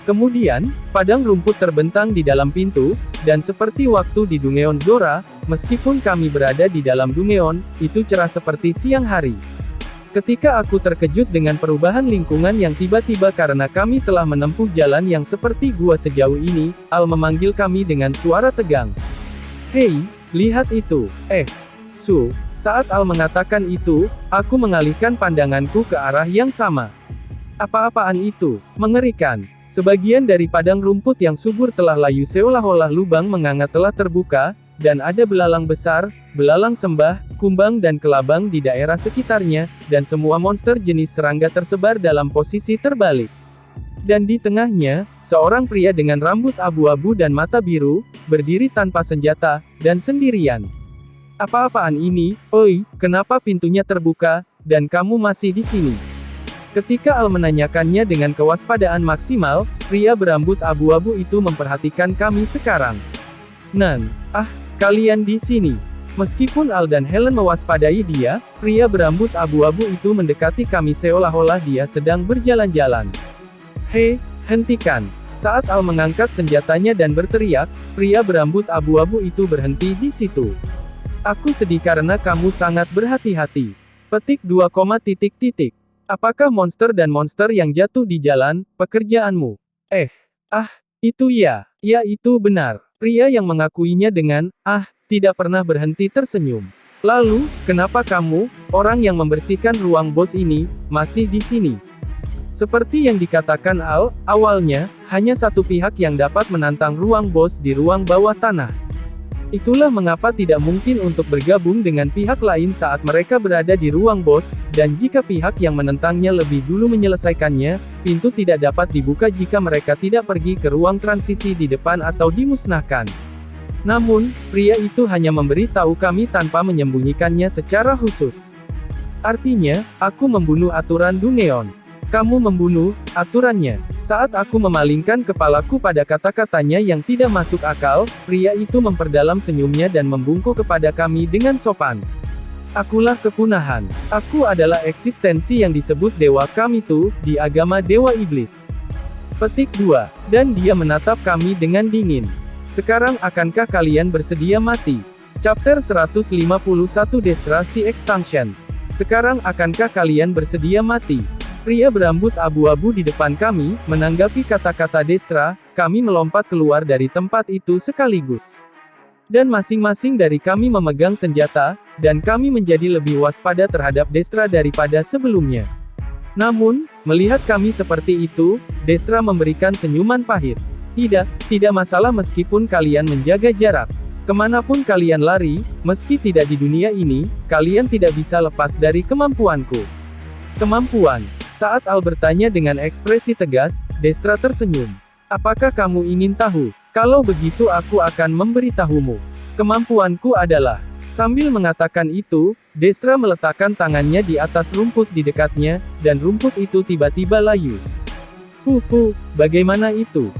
Kemudian, padang rumput terbentang di dalam pintu, dan seperti waktu di Dungeon Zora, meskipun kami berada di dalam Dungeon, itu cerah seperti siang hari. Ketika aku terkejut dengan perubahan lingkungan yang tiba-tiba karena kami telah menempuh jalan yang seperti gua sejauh ini, Al memanggil kami dengan suara tegang. Hei, lihat itu, Su. Saat Al mengatakan itu, aku mengalihkan pandanganku ke arah yang sama. Apa-apaan itu? Mengerikan. Sebagian dari padang rumput yang subur telah layu seolah-olah lubang menganga telah terbuka, dan ada belalang besar, belalang sembah, kumbang dan kelabang di daerah sekitarnya, dan semua monster jenis serangga tersebar dalam posisi terbalik. Dan di tengahnya, seorang pria dengan rambut abu-abu dan mata biru, berdiri tanpa senjata, dan sendirian. Apa-apaan ini? Oi, kenapa pintunya terbuka, dan kamu masih di sini? Ketika Al menanyakannya dengan kewaspadaan maksimal, pria berambut abu-abu itu memperhatikan kami sekarang. Kalian di sini. Meskipun Al dan Helen mewaspadai dia, pria berambut abu-abu itu mendekati kami seolah-olah dia sedang berjalan-jalan. Hei, hentikan. Saat Al mengangkat senjatanya dan berteriak, pria berambut abu-abu itu berhenti di situ. Aku sedih karena kamu sangat berhati-hati. Petik 2, Apakah monster dan monster yang jatuh di jalan, pekerjaanmu? Itu ya. Ya itu benar. Pria yang mengakuinya dengan, tidak pernah berhenti tersenyum. Lalu, kenapa kamu, orang yang membersihkan ruang bos ini, masih di sini? Seperti yang dikatakan Al, awalnya, hanya satu pihak yang dapat menantang ruang bos di ruang bawah tanah. Itulah mengapa tidak mungkin untuk bergabung dengan pihak lain saat mereka berada di ruang bos, dan jika pihak yang menentangnya lebih dulu menyelesaikannya, pintu tidak dapat dibuka jika mereka tidak pergi ke ruang transisi di depan atau dimusnahkan. Namun, pria itu hanya memberi tahu kami tanpa menyembunyikannya secara khusus. Artinya, aku membunuh aturan Dungeon. Kamu membunuh aturannya. Saat aku memalingkan kepalaku pada kata-katanya yang tidak masuk akal, pria itu memperdalam senyumnya dan membungkuk kepada kami dengan sopan. Akulah kepunahan. Aku adalah eksistensi yang disebut dewa Kamitu, di agama dewa iblis. Petik 2. Dan dia menatap kami dengan dingin. Sekarang akankah kalian bersedia mati? Chapter 151 Destrasi Extinction. Sekarang akankah kalian bersedia mati? Pria berambut abu-abu di depan kami, menanggapi kata-kata Destra, kami melompat keluar dari tempat itu sekaligus. Dan masing-masing dari kami memegang senjata, dan kami menjadi lebih waspada terhadap Destra daripada sebelumnya. Namun, melihat kami seperti itu, Destra memberikan senyuman pahit. Tidak masalah meskipun kalian menjaga jarak. Kemanapun kalian lari, meski tidak di dunia ini, kalian tidak bisa lepas dari kemampuanku. Kemampuan. Saat Al bertanya dengan ekspresi tegas, Destra tersenyum. Apakah kamu ingin tahu? Kalau begitu aku akan memberitahumu. Kemampuanku adalah. Sambil mengatakan itu, Destra meletakkan tangannya di atas rumput di dekatnya, dan rumput itu tiba-tiba layu. Bagaimana itu?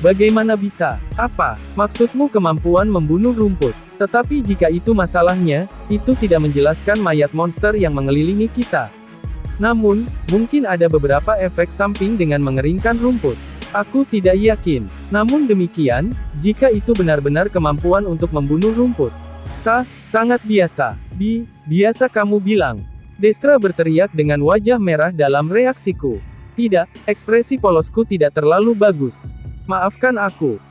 Bagaimana bisa? Apa maksudmu kemampuan membunuh rumput? Tetapi jika itu masalahnya, itu tidak menjelaskan mayat monster yang mengelilingi kita. Namun, mungkin ada beberapa efek samping dengan mengeringkan rumput. Aku tidak yakin. Namun demikian, jika itu benar-benar kemampuan untuk membunuh rumput. Sangat biasa. Biasa kamu bilang. Destra berteriak dengan wajah merah dalam reaksiku. Tidak, ekspresi polosku tidak terlalu bagus. Maafkan aku.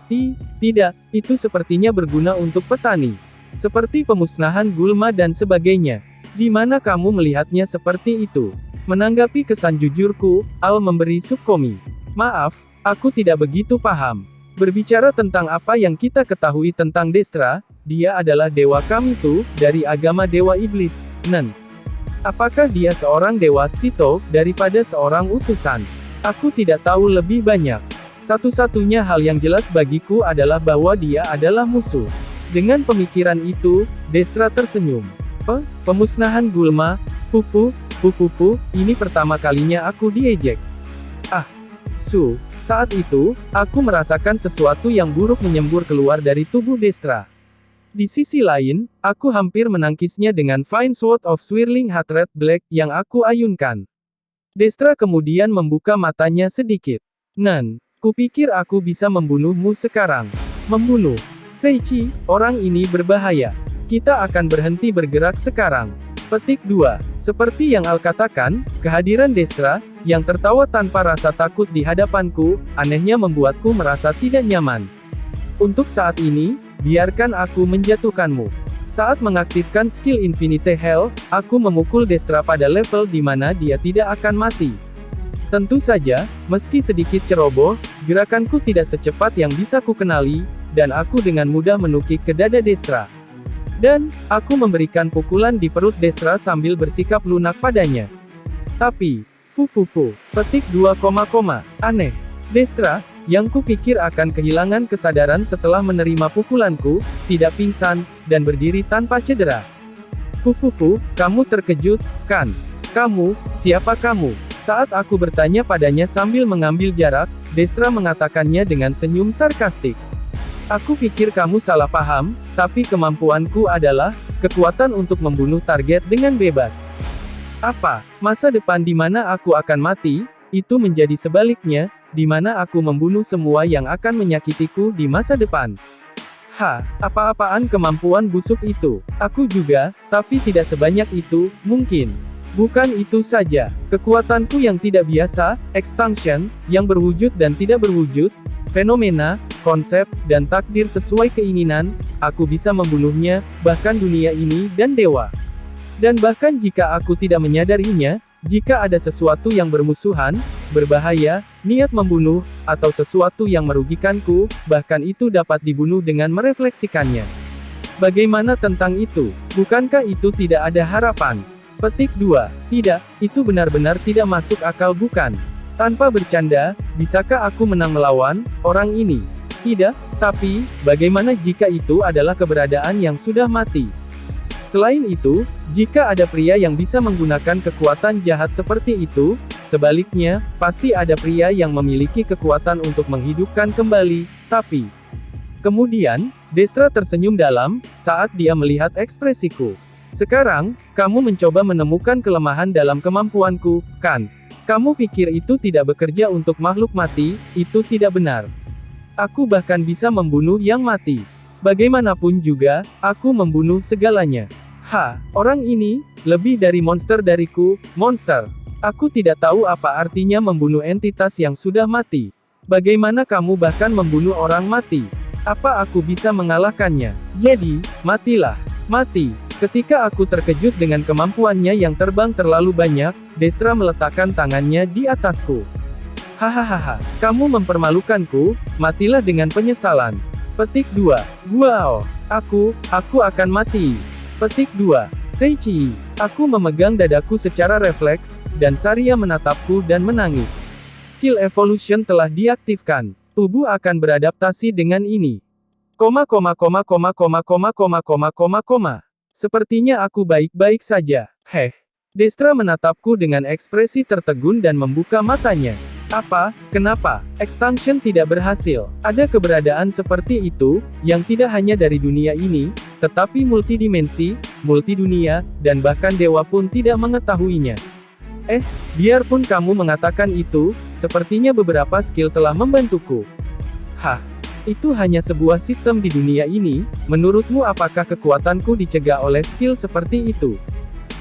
Tidak, itu sepertinya berguna untuk petani. Seperti pemusnahan gulma dan sebagainya. Di mana kamu melihatnya seperti itu? Menanggapi kesan jujurku, Al memberi subkomi. Maaf, aku tidak begitu paham. Berbicara tentang apa yang kita ketahui tentang Destra, dia adalah dewa Kamitu, dari agama dewa iblis, Nen. Apakah dia seorang dewa Sito, daripada seorang utusan? Aku tidak tahu lebih banyak. Satu-satunya hal yang jelas bagiku adalah bahwa dia adalah musuh. Dengan pemikiran itu, Destra tersenyum. Pemusnahan gulma, fufu, ini pertama kalinya aku diejek. Saat itu, aku merasakan sesuatu yang buruk menyembur keluar dari tubuh Destra. Di sisi lain, aku hampir menangkisnya dengan Fine Sword of Swirling Heart Red Black yang aku ayunkan. Destra kemudian membuka matanya sedikit. Nan, kupikir aku bisa membunuhmu sekarang. Membunuh. Seichi, orang ini berbahaya. Kita akan berhenti bergerak sekarang. Petik 2. Seperti yang Al katakan, kehadiran Destra, yang tertawa tanpa rasa takut di hadapanku, anehnya membuatku merasa tidak nyaman. Untuk saat ini, biarkan aku menjatuhkanmu. Saat mengaktifkan skill Infinite Hell, aku memukul Destra pada level di mana dia tidak akan mati. Tentu saja, meski sedikit ceroboh, gerakanku tidak secepat yang bisa kukenali, dan aku dengan mudah menukik ke dada Destra. Dan, aku memberikan pukulan di perut Destra sambil bersikap lunak padanya. Tapi, petik 2, aneh. Destra, yang kupikir akan kehilangan kesadaran setelah menerima pukulanku, tidak pingsan, dan berdiri tanpa cedera. Kamu terkejut, kan? Kamu, siapa kamu? Saat aku bertanya padanya sambil mengambil jarak, Destra mengatakannya dengan senyum sarkastik. Aku pikir kamu salah paham, tapi kemampuanku adalah kekuatan untuk membunuh target dengan bebas. Apa? Masa depan di mana aku akan mati, itu menjadi sebaliknya, di mana aku membunuh semua yang akan menyakitiku di masa depan. Apa-apaan kemampuan busuk itu? Aku juga, tapi tidak sebanyak itu, mungkin. Bukan itu saja, kekuatanku yang tidak biasa, extinction, yang berwujud dan tidak berwujud, fenomena, konsep, dan takdir sesuai keinginan, aku bisa membunuhnya, bahkan dunia ini dan dewa. Dan bahkan jika aku tidak menyadarinya, jika ada sesuatu yang bermusuhan, berbahaya, niat membunuh, atau sesuatu yang merugikanku, bahkan itu dapat dibunuh dengan merefleksikannya. Bagaimana tentang itu? Bukankah itu tidak ada harapan? Petik 2. Tidak, itu benar-benar tidak masuk akal bukan? Tanpa bercanda, bisakah aku menang melawan orang ini? Tidak, tapi, bagaimana jika itu adalah keberadaan yang sudah mati? Selain itu, jika ada pria yang bisa menggunakan kekuatan jahat seperti itu, sebaliknya, pasti ada pria yang memiliki kekuatan untuk menghidupkan kembali, tapi... Kemudian, Destra tersenyum dalam, saat dia melihat ekspresiku. Sekarang, kamu mencoba menemukan kelemahan dalam kemampuanku, kan? Kamu pikir itu tidak bekerja untuk makhluk mati, itu tidak benar. Aku bahkan bisa membunuh yang mati. Bagaimanapun juga, aku membunuh segalanya. Orang ini, lebih dari monster dariku, monster. Aku tidak tahu apa artinya membunuh entitas yang sudah mati. Bagaimana kamu bahkan membunuh orang mati? Apa aku bisa mengalahkannya? Jadi, matilah. Mati. Ketika aku terkejut dengan kemampuannya yang terbang terlalu banyak, Destra meletakkan tangannya di atasku. Hahaha, kamu mempermalukanku, matilah dengan penyesalan. Petik 2. Aku akan mati. Petik 2. Seichi. Aku memegang dadaku secara refleks, dan Saria menatapku dan menangis. Skill evolution telah diaktifkan. Tubuh akan beradaptasi dengan ini. Sepertinya aku baik-baik saja. Destra menatapku dengan ekspresi tertegun dan membuka matanya. Apa? Kenapa? Extinction tidak berhasil. Ada keberadaan seperti itu, yang tidak hanya dari dunia ini, tetapi multidimensi, multidunia, dan bahkan dewa pun tidak mengetahuinya. Biarpun kamu mengatakan itu, sepertinya beberapa skill telah membantuku. Itu hanya sebuah sistem di dunia ini, menurutmu apakah kekuatanku dicegah oleh skill seperti itu?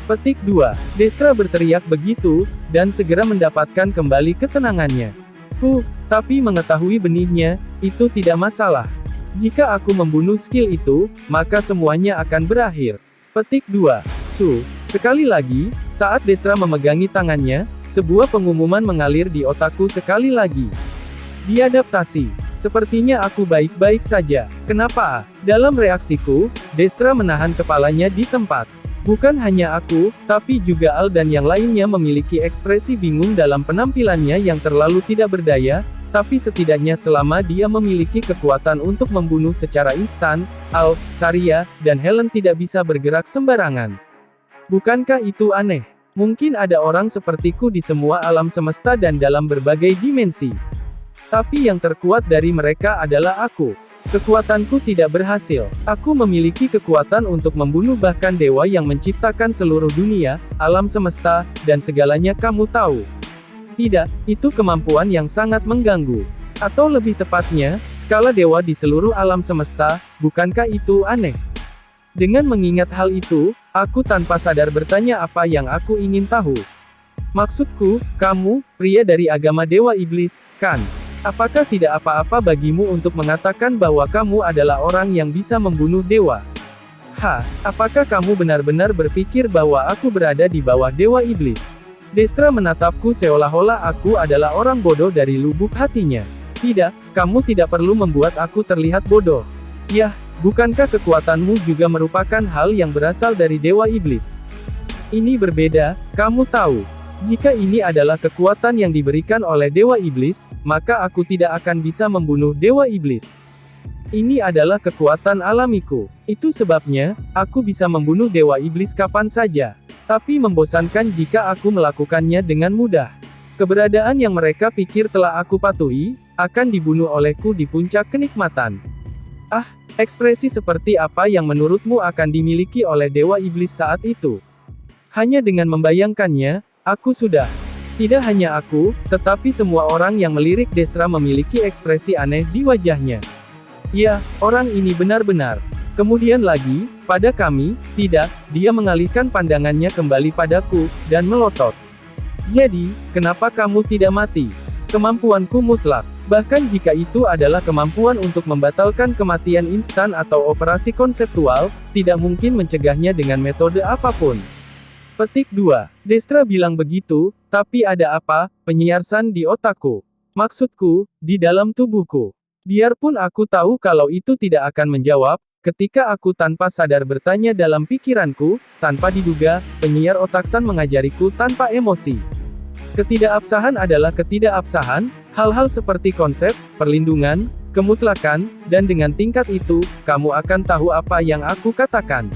Petik 2. Destra berteriak begitu, dan segera mendapatkan kembali ketenangannya. Tapi mengetahui benihnya, itu tidak masalah. Jika aku membunuh skill itu, maka semuanya akan berakhir. Petik 2. Sekali lagi, saat Destra memegangi tangannya, sebuah pengumuman mengalir di otakku sekali lagi. Diadaptasi. Sepertinya aku baik-baik saja. Kenapa? Dalam reaksiku, Destra menahan kepalanya di tempat. Bukan hanya aku, tapi juga Al dan yang lainnya memiliki ekspresi bingung dalam penampilannya yang terlalu tidak berdaya, tapi setidaknya selama dia memiliki kekuatan untuk membunuh secara instan, Al, Saria, dan Helen tidak bisa bergerak sembarangan. Bukankah itu aneh? Mungkin ada orang sepertiku di semua alam semesta dan dalam berbagai dimensi. Tapi yang terkuat dari mereka adalah aku. Kekuatanku tidak berhasil. Aku memiliki kekuatan untuk membunuh bahkan dewa yang menciptakan seluruh dunia, alam semesta, dan segalanya kamu tahu. Tidak, itu kemampuan yang sangat mengganggu. Atau lebih tepatnya, skala dewa di seluruh alam semesta, bukankah itu aneh? Dengan mengingat hal itu, aku tanpa sadar bertanya apa yang aku ingin tahu. Maksudku, kamu, pria dari agama Dewa Iblis, kan? Apakah tidak apa-apa bagimu untuk mengatakan bahwa kamu adalah orang yang bisa membunuh dewa? Apakah kamu benar-benar berpikir bahwa aku berada di bawah Dewa Iblis? Destra menatapku seolah-olah aku adalah orang bodoh dari lubuk hatinya. Tidak, kamu tidak perlu membuat aku terlihat bodoh. Yah, bukankah kekuatanmu juga merupakan hal yang berasal dari Dewa Iblis? Ini berbeda, kamu tahu. Jika ini adalah kekuatan yang diberikan oleh Dewa Iblis, maka aku tidak akan bisa membunuh Dewa Iblis. Ini adalah kekuatan alamiku. Itu sebabnya, aku bisa membunuh Dewa Iblis kapan saja. Tapi membosankan jika aku melakukannya dengan mudah. Keberadaan yang mereka pikir telah aku patuhi, akan dibunuh olehku di puncak kenikmatan. Ekspresi seperti apa yang menurutmu akan dimiliki oleh Dewa Iblis saat itu? Hanya dengan membayangkannya, aku sudah. Tidak hanya aku, tetapi semua orang yang melirik Destra memiliki ekspresi aneh di wajahnya. Ya, orang ini benar-benar. Kemudian lagi, pada kami, tidak, dia mengalihkan pandangannya kembali padaku, dan melotot. Jadi, kenapa kamu tidak mati? Kemampuanku mutlak. Bahkan jika itu adalah kemampuan untuk membatalkan kematian instan atau operasi konseptual, tidak mungkin mencegahnya dengan metode apapun. Petik 2. Destra bilang begitu, tapi ada apa, penyiarsan di otakku. Maksudku, di dalam tubuhku. Biarpun aku tahu kalau itu tidak akan menjawab, ketika aku tanpa sadar bertanya dalam pikiranku, tanpa diduga, penyiar otaksan mengajariku tanpa emosi. Ketidakabsahan adalah ketidakabsahan, hal-hal seperti konsep, perlindungan, kemutlakan, dan dengan tingkat itu, kamu akan tahu apa yang aku katakan.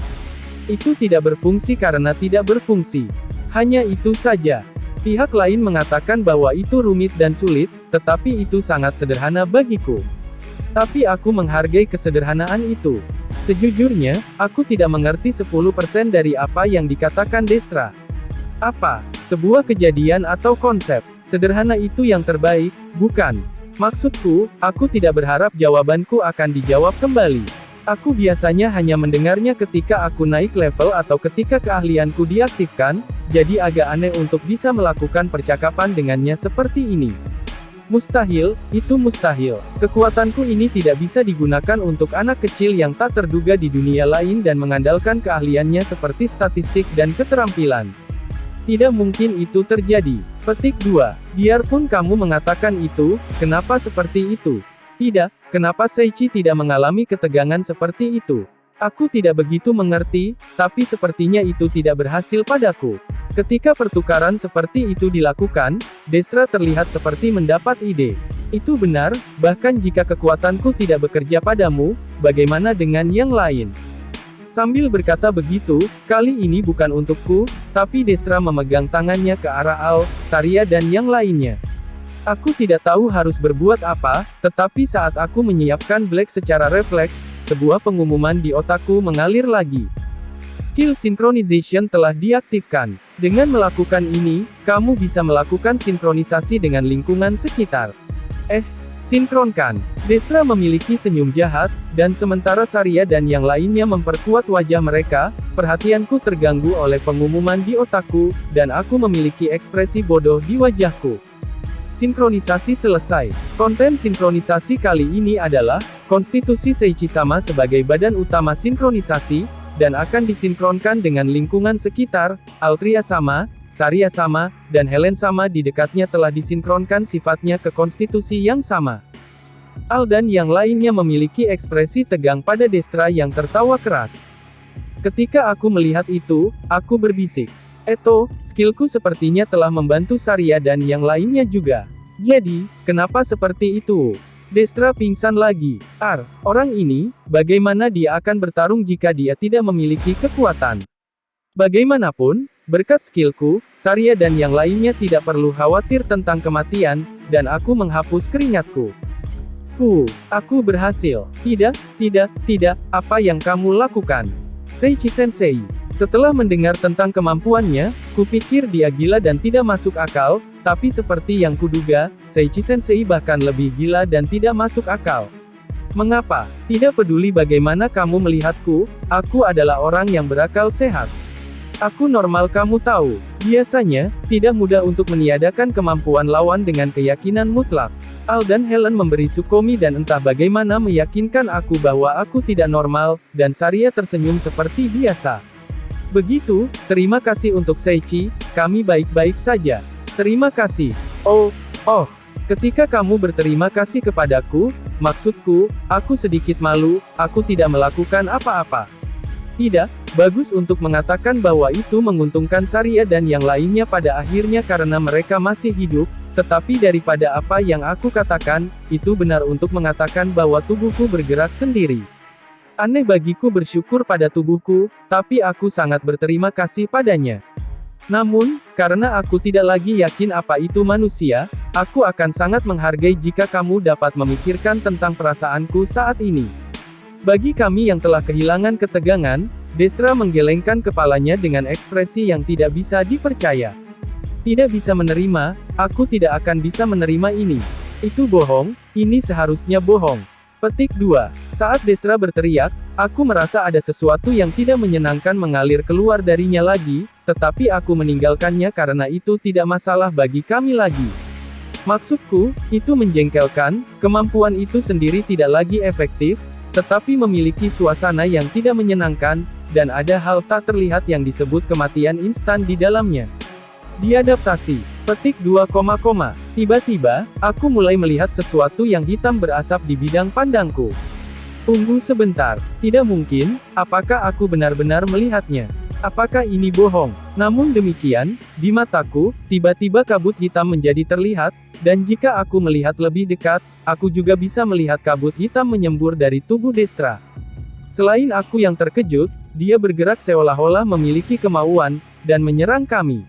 Itu tidak berfungsi karena tidak berfungsi. Hanya itu saja. Pihak lain mengatakan bahwa itu rumit dan sulit, tetapi itu sangat sederhana bagiku. Tapi aku menghargai kesederhanaan itu. Sejujurnya, aku tidak mengerti 10% dari apa yang dikatakan Destra. Apa? Sebuah kejadian atau konsep. Sederhana itu yang terbaik, bukan? Maksudku, aku tidak berharap jawabanku akan dijawab kembali. Aku biasanya hanya mendengarnya ketika aku naik level atau ketika keahlianku diaktifkan, jadi agak aneh untuk bisa melakukan percakapan dengannya seperti ini. Mustahil, itu mustahil. Kekuatanku ini tidak bisa digunakan untuk anak kecil yang tak terduga di dunia lain dan mengandalkan keahliannya seperti statistik dan keterampilan. Tidak mungkin itu terjadi. Petik 2. Biarpun kamu mengatakan itu, kenapa seperti itu? Tidak, kenapa Seichi tidak mengalami ketegangan seperti itu? Aku tidak begitu mengerti, tapi sepertinya itu tidak berhasil padaku. Ketika pertukaran seperti itu dilakukan, Destra terlihat seperti mendapat ide. Itu benar, bahkan jika kekuatanku tidak bekerja padamu, bagaimana dengan yang lain? Sambil berkata begitu, kali ini bukan untukku, tapi Destra memegang tangannya ke arah Al, Saria dan yang lainnya. Aku tidak tahu harus berbuat apa, tetapi saat aku menyiapkan Black secara refleks, sebuah pengumuman di otakku mengalir lagi. Skill Synchronization telah diaktifkan. Dengan melakukan ini, kamu bisa melakukan sinkronisasi dengan lingkungan sekitar. Sinkronkan. Destra memiliki senyum jahat, dan sementara Saria dan yang lainnya memperkuat wajah mereka, perhatianku terganggu oleh pengumuman di otakku, dan aku memiliki ekspresi bodoh di wajahku. Sinkronisasi selesai. Konten sinkronisasi kali ini adalah, konstitusi Seichi-sama sebagai badan utama sinkronisasi, dan akan disinkronkan dengan lingkungan sekitar. Altria-sama, Saria-sama, dan Helen-sama di dekatnya telah disinkronkan sifatnya ke konstitusi yang sama. Al dan yang lainnya memiliki ekspresi tegang pada Destra yang tertawa keras. Ketika aku melihat itu, aku berbisik. Skillku sepertinya telah membantu Saria dan yang lainnya juga. Jadi, kenapa seperti itu? Destra pingsan lagi. Orang ini, bagaimana dia akan bertarung jika dia tidak memiliki kekuatan? Bagaimanapun, berkat skillku, Saria dan yang lainnya tidak perlu khawatir tentang kematian, dan aku menghapus keringatku. Aku berhasil. Tidak, apa yang kamu lakukan? Seichi-sensei. Setelah mendengar tentang kemampuannya, kupikir dia gila dan tidak masuk akal, tapi seperti yang kuduga, Seichi-sensei bahkan lebih gila dan tidak masuk akal. Mengapa? Tidak peduli bagaimana kamu melihatku, aku adalah orang yang berakal sehat. Aku normal, kamu tahu. Biasanya, tidak mudah untuk meniadakan kemampuan lawan dengan keyakinan mutlak. Al dan Helen memberi Sukomi dan entah bagaimana meyakinkan aku bahwa aku tidak normal, dan Saria tersenyum seperti biasa. Begitu, terima kasih untuk Seichi, kami baik-baik saja. Terima kasih. Ketika kamu berterima kasih kepadaku, maksudku, aku sedikit malu, aku tidak melakukan apa-apa. Tidak, bagus untuk mengatakan bahwa itu menguntungkan Saria dan yang lainnya pada akhirnya karena mereka masih hidup. Tetapi daripada apa yang aku katakan, itu benar untuk mengatakan bahwa tubuhku bergerak sendiri. Aneh bagiku bersyukur pada tubuhku, tapi aku sangat berterima kasih padanya. Namun, karena aku tidak lagi yakin apa itu manusia, aku akan sangat menghargai jika kamu dapat memikirkan tentang perasaanku saat ini. Bagi kami yang telah kehilangan ketegangan, Destra menggelengkan kepalanya dengan ekspresi yang tidak bisa dipercaya. Tidak bisa menerima, aku tidak akan bisa menerima ini. Itu bohong, ini seharusnya bohong. Petik 2. Saat Destra berteriak, aku merasa ada sesuatu yang tidak menyenangkan mengalir keluar darinya lagi, tetapi aku meninggalkannya karena itu tidak masalah bagi kami lagi. Maksudku, itu menjengkelkan, kemampuan itu sendiri tidak lagi efektif, tetapi memiliki suasana yang tidak menyenangkan, dan ada hal tak terlihat yang disebut kematian instan di dalamnya. Diadaptasi. Petik 2, tiba-tiba, aku mulai melihat sesuatu yang hitam berasap di bidang pandangku. Tunggu sebentar. Tidak mungkin, apakah aku benar-benar melihatnya? Apakah ini bohong? Namun demikian, di mataku, tiba-tiba kabut hitam menjadi terlihat, dan jika aku melihat lebih dekat, aku juga bisa melihat kabut hitam menyembur dari tubuh Destra. Selain aku yang terkejut, dia bergerak seolah-olah memiliki kemauan, dan menyerang kami.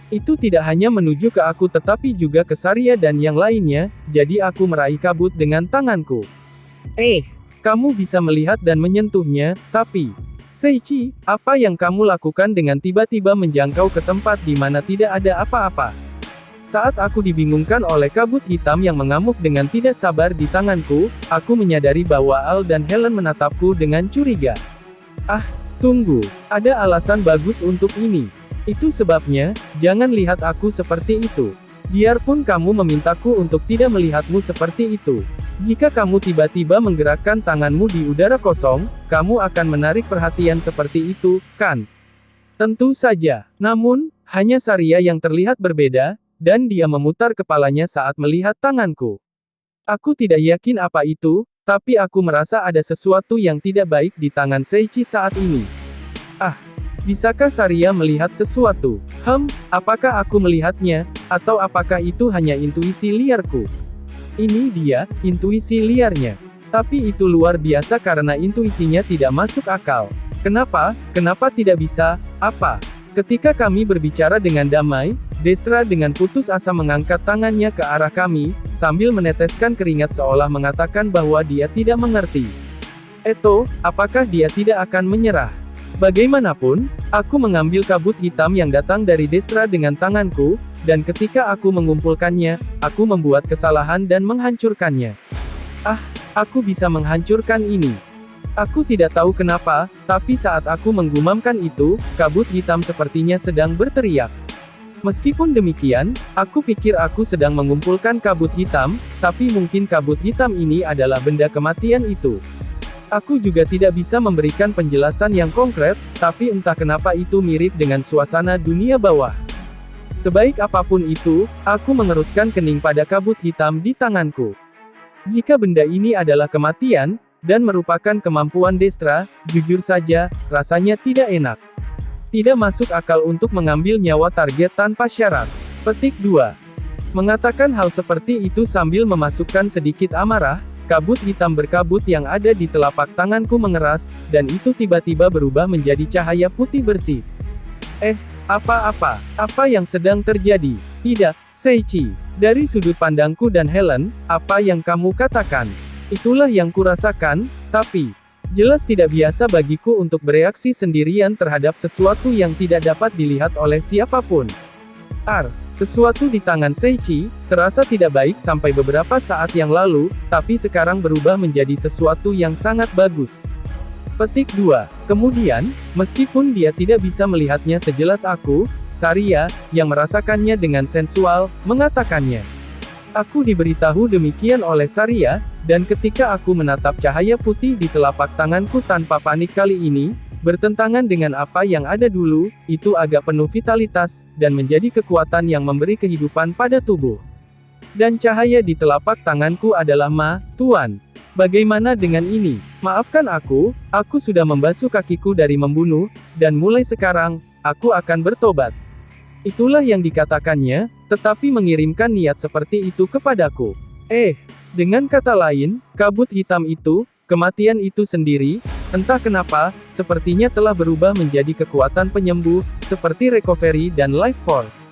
Itu tidak hanya menuju ke aku tetapi juga ke Saria dan yang lainnya, jadi aku meraih kabut dengan tanganku. Kamu bisa melihat dan menyentuhnya, tapi... Seichi, apa yang kamu lakukan dengan tiba-tiba menjangkau ke tempat di mana tidak ada apa-apa? Saat aku dibingungkan oleh kabut hitam yang mengamuk dengan tidak sabar di tanganku, aku menyadari bahwa Al dan Helen menatapku dengan curiga. Tunggu, ada alasan bagus untuk ini. Itu sebabnya, jangan lihat aku seperti itu. Biarpun kamu memintaku untuk tidak melihatmu seperti itu. Jika kamu tiba-tiba menggerakkan tanganmu di udara kosong, kamu akan menarik perhatian seperti itu, kan? Tentu saja. Namun, hanya Saria yang terlihat berbeda, dan dia memutar kepalanya saat melihat tanganku. Aku tidak yakin apa itu, tapi aku merasa ada sesuatu yang tidak baik di tangan Seichi saat ini. Bisakah Saria melihat sesuatu? Apakah aku melihatnya, atau apakah itu hanya intuisi liarku? Ini dia, intuisi liarnya. Tapi itu luar biasa karena intuisinya tidak masuk akal. Kenapa tidak bisa? Ketika kami berbicara dengan damai, Destra dengan putus asa mengangkat tangannya ke arah kami, sambil meneteskan keringat seolah mengatakan bahwa dia tidak mengerti. Apakah dia tidak akan menyerah? Bagaimanapun, aku mengambil kabut hitam yang datang dari Destra dengan tanganku, dan ketika aku mengumpulkannya, aku membuat kesalahan dan menghancurkannya. Aku bisa menghancurkan ini. Aku tidak tahu kenapa, tapi saat aku menggumamkan itu, kabut hitam sepertinya sedang berteriak. Meskipun demikian, aku pikir aku sedang mengumpulkan kabut hitam, tapi mungkin kabut hitam ini adalah benda kematian itu. Aku juga tidak bisa memberikan penjelasan yang konkret, tapi entah kenapa itu mirip dengan suasana dunia bawah. Sebaik apapun itu, aku mengerutkan kening pada kabut hitam di tanganku. Jika benda ini adalah kematian, dan merupakan kemampuan Destra, jujur saja, rasanya tidak enak. Tidak masuk akal untuk mengambil nyawa target tanpa syarat. Petik 2. Mengatakan hal seperti itu sambil memasukkan sedikit amarah, kabut hitam berkabut yang ada di telapak tanganku mengeras, dan itu tiba-tiba berubah menjadi cahaya putih bersih. Apa yang sedang terjadi? Tidak, Seiichi. Dari sudut pandangku dan Helen, apa yang kamu katakan? Itulah yang kurasakan, tapi jelas tidak biasa bagiku untuk bereaksi sendirian terhadap sesuatu yang tidak dapat dilihat oleh siapapun. Sesuatu di tangan Seiichi terasa tidak baik sampai beberapa saat yang lalu, tapi sekarang berubah menjadi sesuatu yang sangat bagus. Petik 2. Kemudian, meskipun dia tidak bisa melihatnya sejelas aku, Saria, yang merasakannya dengan sensual, mengatakannya. Aku diberitahu demikian oleh Saria, dan ketika aku menatap cahaya putih di telapak tanganku tanpa panik kali ini, bertentangan dengan apa yang ada dulu, itu agak penuh vitalitas, dan menjadi kekuatan yang memberi kehidupan pada tubuh. Dan cahaya di telapak tanganku adalah Tuan. Bagaimana dengan ini? Maafkan aku sudah membasuh kakiku dari membunuh, dan mulai sekarang, aku akan bertobat. Itulah yang dikatakannya, tetapi mengirimkan niat seperti itu kepadaku. Dengan kata lain, kabut hitam itu, kematian itu sendiri, entah kenapa, sepertinya telah berubah menjadi kekuatan penyembuh, seperti recovery dan life force.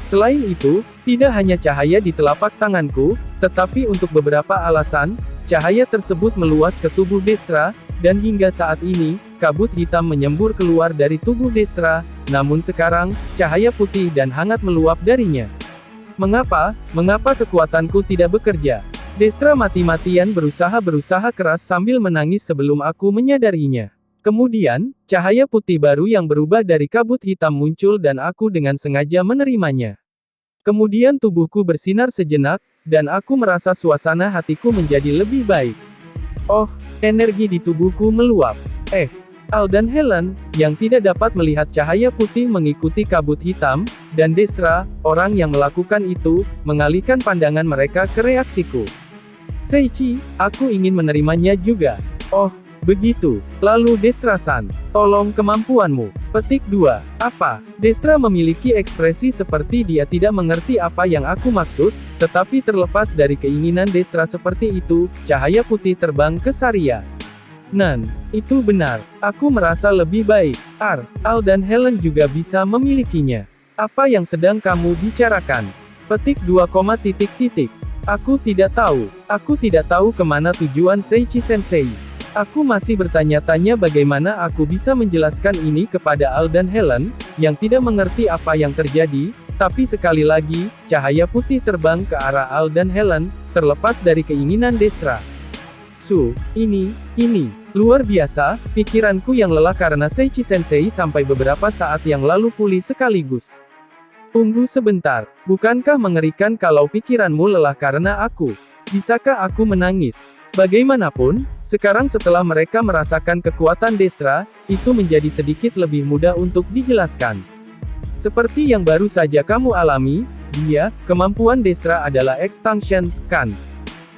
Selain itu, tidak hanya cahaya di telapak tanganku, tetapi untuk beberapa alasan, cahaya tersebut meluas ke tubuh Destra, dan hingga saat ini, kabut hitam menyembur keluar dari tubuh Destra, namun sekarang, cahaya putih dan hangat meluap darinya. Mengapa kekuatanku tidak bekerja? Destra mati-matian berusaha keras sambil menangis sebelum aku menyadarinya. Kemudian, cahaya putih baru yang berubah dari kabut hitam muncul dan aku dengan sengaja menerimanya. Kemudian tubuhku bersinar sejenak, dan aku merasa suasana hatiku menjadi lebih baik. Energi di tubuhku meluap. Al dan Helen, yang tidak dapat melihat cahaya putih mengikuti kabut hitam, dan Destra, orang yang melakukan itu, mengalihkan pandangan mereka ke reaksiku. Seiichi, aku ingin menerimanya juga. Begitu. Lalu Destra-san, tolong kemampuanmu. Petik 2. Apa? Destra memiliki ekspresi seperti dia tidak mengerti apa yang aku maksud, tetapi terlepas dari keinginan Destra seperti itu, cahaya putih terbang ke Saria. Itu benar. Aku merasa lebih baik. Al dan Helen juga bisa memilikinya. Apa yang sedang kamu bicarakan? Petik 2, Aku tidak tahu. Aku tidak tahu kemana tujuan Seiichi Sensei. Aku masih bertanya-tanya bagaimana aku bisa menjelaskan ini kepada Al dan Helen, yang tidak mengerti apa yang terjadi, tapi sekali lagi, cahaya putih terbang ke arah Al dan Helen, terlepas dari keinginan Destra. Ini luar biasa, pikiranku yang lelah karena Seiichi Sensei sampai beberapa saat yang lalu pulih sekaligus. Tunggu sebentar, bukankah mengerikan kalau pikiranmu lelah karena aku? Bisakah aku menangis? Bagaimanapun, sekarang setelah mereka merasakan kekuatan Destra, itu menjadi sedikit lebih mudah untuk dijelaskan. Seperti yang baru saja kamu alami, kemampuan Destra adalah extinction, kan?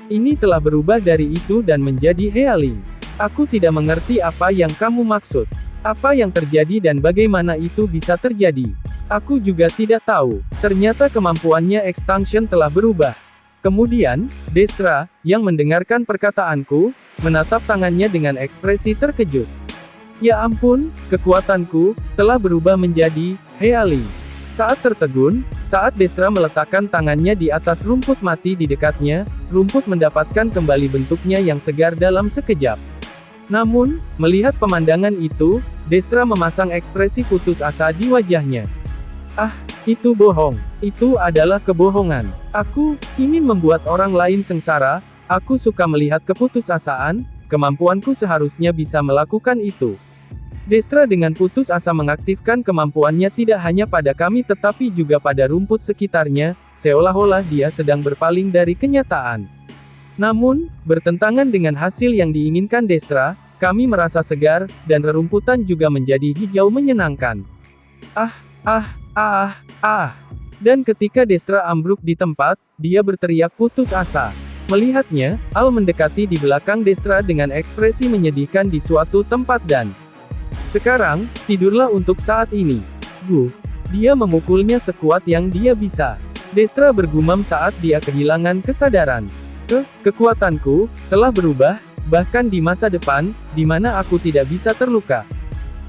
Ini telah berubah dari itu dan menjadi healing. Aku tidak mengerti apa yang kamu maksud. Apa yang terjadi dan bagaimana itu bisa terjadi. Aku juga tidak tahu. Ternyata kemampuannya extinction telah berubah. Kemudian, Destra, yang mendengarkan perkataanku, menatap tangannya dengan ekspresi terkejut. Ya ampun, kekuatanku telah berubah menjadi healing. Saat tertegun, saat Destra meletakkan tangannya di atas rumput mati di dekatnya, rumput mendapatkan kembali bentuknya yang segar dalam sekejap. Namun, melihat pemandangan itu, Destra memasang ekspresi putus asa di wajahnya. Itu bohong. Itu adalah kebohongan. Aku ingin membuat orang lain sengsara, aku suka melihat keputusasaan, kemampuanku seharusnya bisa melakukan itu. Destra dengan putus asa mengaktifkan kemampuannya tidak hanya pada kami tetapi juga pada rumput sekitarnya, seolah-olah dia sedang berpaling dari kenyataan. Namun, bertentangan dengan hasil yang diinginkan Destra, kami merasa segar, dan rerumputan juga menjadi hijau menyenangkan. Dan ketika Destra ambruk di tempat, dia berteriak putus asa. Melihatnya, Al mendekati di belakang Destra dengan ekspresi menyedihkan di suatu tempat dan sekarang, tidurlah untuk saat ini. Dia memukulnya sekuat yang dia bisa. Destra bergumam saat dia kehilangan kesadaran. Kekuatanku telah berubah, bahkan di masa depan, di mana aku tidak bisa terluka.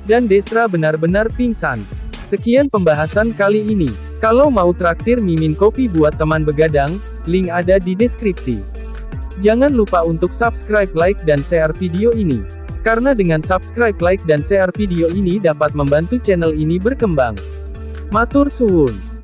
Dan Destra benar-benar pingsan. Sekian pembahasan kali ini. Kalau mau traktir Mimin kopi buat teman begadang, link ada di deskripsi. Jangan lupa untuk subscribe, like, dan share video ini. Karena dengan subscribe, like, dan share video ini dapat membantu channel ini berkembang. Matur suwun.